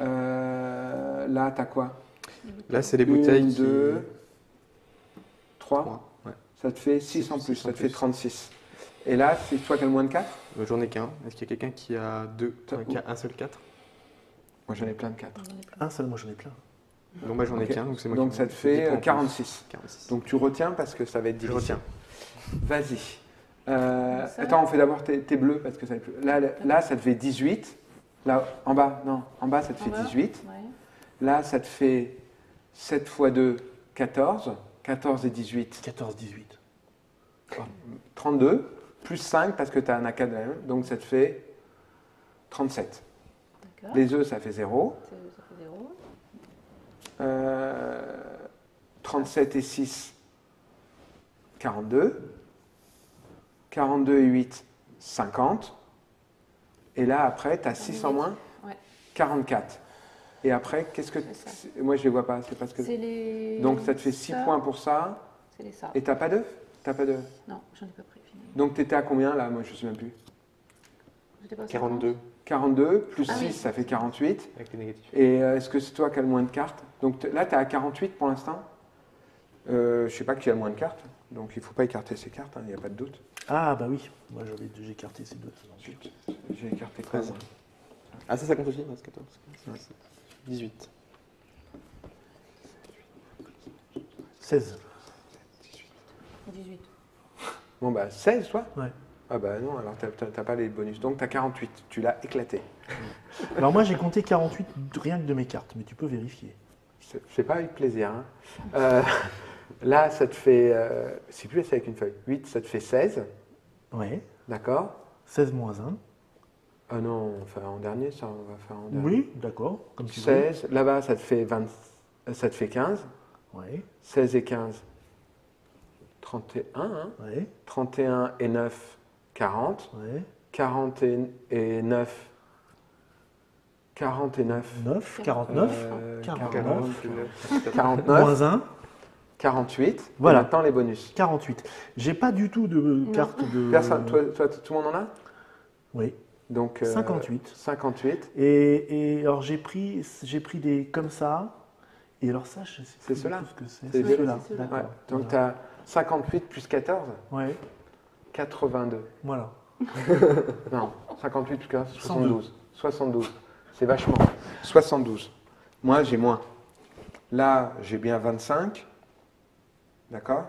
là, tu as quoi? Là, c'est les bouteilles 1, qui... 2, 3. 3. Ouais. Ça te fait 6 en plus, 6 ça en te fait plus. 36. Et là, c'est toi qui as le moins de 4? J'en ai qu'un. Est-ce qu'il y a quelqu'un qui a deux, Toi, qui a un seul 4? Moi, j'en ai plein de 4. Un seul, moi j'en ai plein. Donc moi, j'en ai Ok. qu'un, donc c'est moi Donc qui ça te fait 46. 46. Donc tu retiens parce que ça va être je difficile. retiens. Vas-y. Ça. Attends, on fait d'abord tes bleus parce que ça va être plus. Là, ça te fait 18. Là, en bas, non, en bas, ça te En fait bas 18. Ouais. Là, ça te fait 7 fois 2, 14. 14 et 18, 14, 18. 32. Plus 5 parce que tu as un AK de la même. Donc ça te fait 37. D'accord. Les œufs, ça fait 0. Ça fait 0. 37 et 6, 42. 42 et 8, 50. Et là, après, tu as 6 en moins, Ouais. 44. Et après, qu'est-ce que. C'est ça. Moi, je ne les vois pas. C'est parce que. C'est les. Donc, ça te fait 6 ça. points pour ça. C'est les ça. Et tu n'as pas d'œuf? T'as pas d'œuf. Non, j'en ai pas pris finalement. Donc, tu étais à combien là? Moi, je ne sais même plus. J'étais pas 42 42, plus Ah 6, oui. ça fait 48. avec les négatifs. Et est-ce que c'est toi qui as le moins de cartes? Donc, là, tu es à 48 pour l'instant. Je ne sais pas qui a le moins de cartes. Donc, il ne faut pas écarter ces cartes, il n'y a pas de doute. Ah bah oui, moi j'ai écarté ces deux. Ensuite, j'ai écarté quoi 13. moi? Ah, ça compte aussi 13, 14, 15, 18. 16. 18. Bon, bah 16, toi? Ouais. Ah bah non, alors t'as pas les bonus. Donc t'as 48, tu l'as éclaté. Alors moi j'ai compté 48 rien que de mes cartes, mais tu peux vérifier. C'est pas avec plaisir. Hein. Là, ça te fait... c'est plus assez avec une feuille. 8, ça te fait 16. Ouais. D'accord. 16 moins 1. Ah non, enfin en dernier, ça, on va faire en dernier. Oui, d'accord, comme tu veux. 16, là-bas, ça te fait 15. Ouais, 16 et 15, 31. Hein. ouais, 31 et 9, 40. ouais. 40 et 9, 49. 9, 49. 49. 49. 49. Moins 1. 48. Voilà. Et maintenant les bonus. 48. J'ai pas du tout de carte de... Personne, toi, tout le monde en a? Oui. Donc 58. 58. Et alors j'ai pris des comme ça. Et alors ça, je sais c'est plus cela. ce que c'est. C'est cela. Ouais. Donc tu as 58 plus 14. Ouais. 82. Voilà. Non, 58 plus 14, 72. 72. C'est vachement. 72. Moi, j'ai moins. Là, j'ai bien 25. D'accord?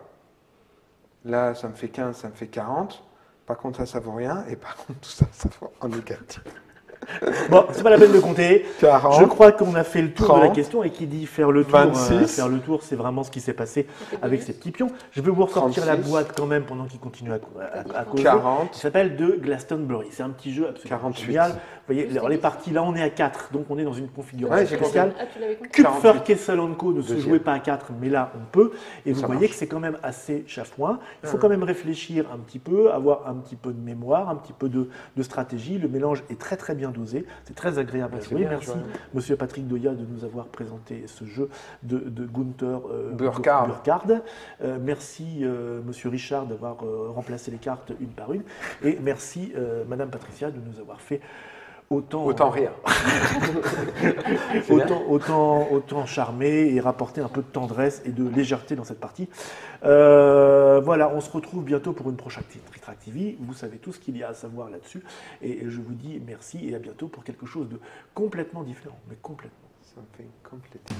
Là, ça me fait 15, ça me fait 40. Par contre, ça vaut rien. Et par contre, tout ça, ça vaut en négatif. Bon, c'est pas la peine de compter. 40, je crois qu'on a fait le tour 30, de la question et qui dit faire le tour, 26, faire le tour, c'est vraiment ce qui s'est passé avec ces petits pions. Je vais vous ressortir 36, la boîte quand même pendant qu'il continue à causer. 40, Il s'appelle de Glastonbury. C'est un petit jeu absolument 48. génial. Vous voyez, alors les parties là, on est à 4, donc on est dans une configuration Ouais, spéciale. Ah, tu l'avais compris. Kupfer, Kessel Co ne se Deuxième. jouait pas à 4, mais là on peut. Et vous Ça voyez marche. que c'est quand même assez chafouin. Il faut quand même réfléchir un petit peu, avoir un petit peu de mémoire, un petit peu de stratégie. Le mélange est très très bien dosé. C'est très agréable à c'est jouer. bien Merci joué. Monsieur Patrick Doya de nous avoir présenté ce jeu de Gunther Burkhardt. Burkhardt. Merci Monsieur Richard d'avoir remplacé les cartes une par une. Et merci Madame Patricia de nous avoir fait Autant rire. autant charmer et rapporter un peu de tendresse et de légèreté dans cette partie. Voilà, on se retrouve bientôt pour une prochaine Tritractivie. Vous savez tout ce qu'il y a à savoir là-dessus. Et je vous dis merci et à bientôt pour quelque chose de complètement différent. Mais complètement. Ça me fait complètement.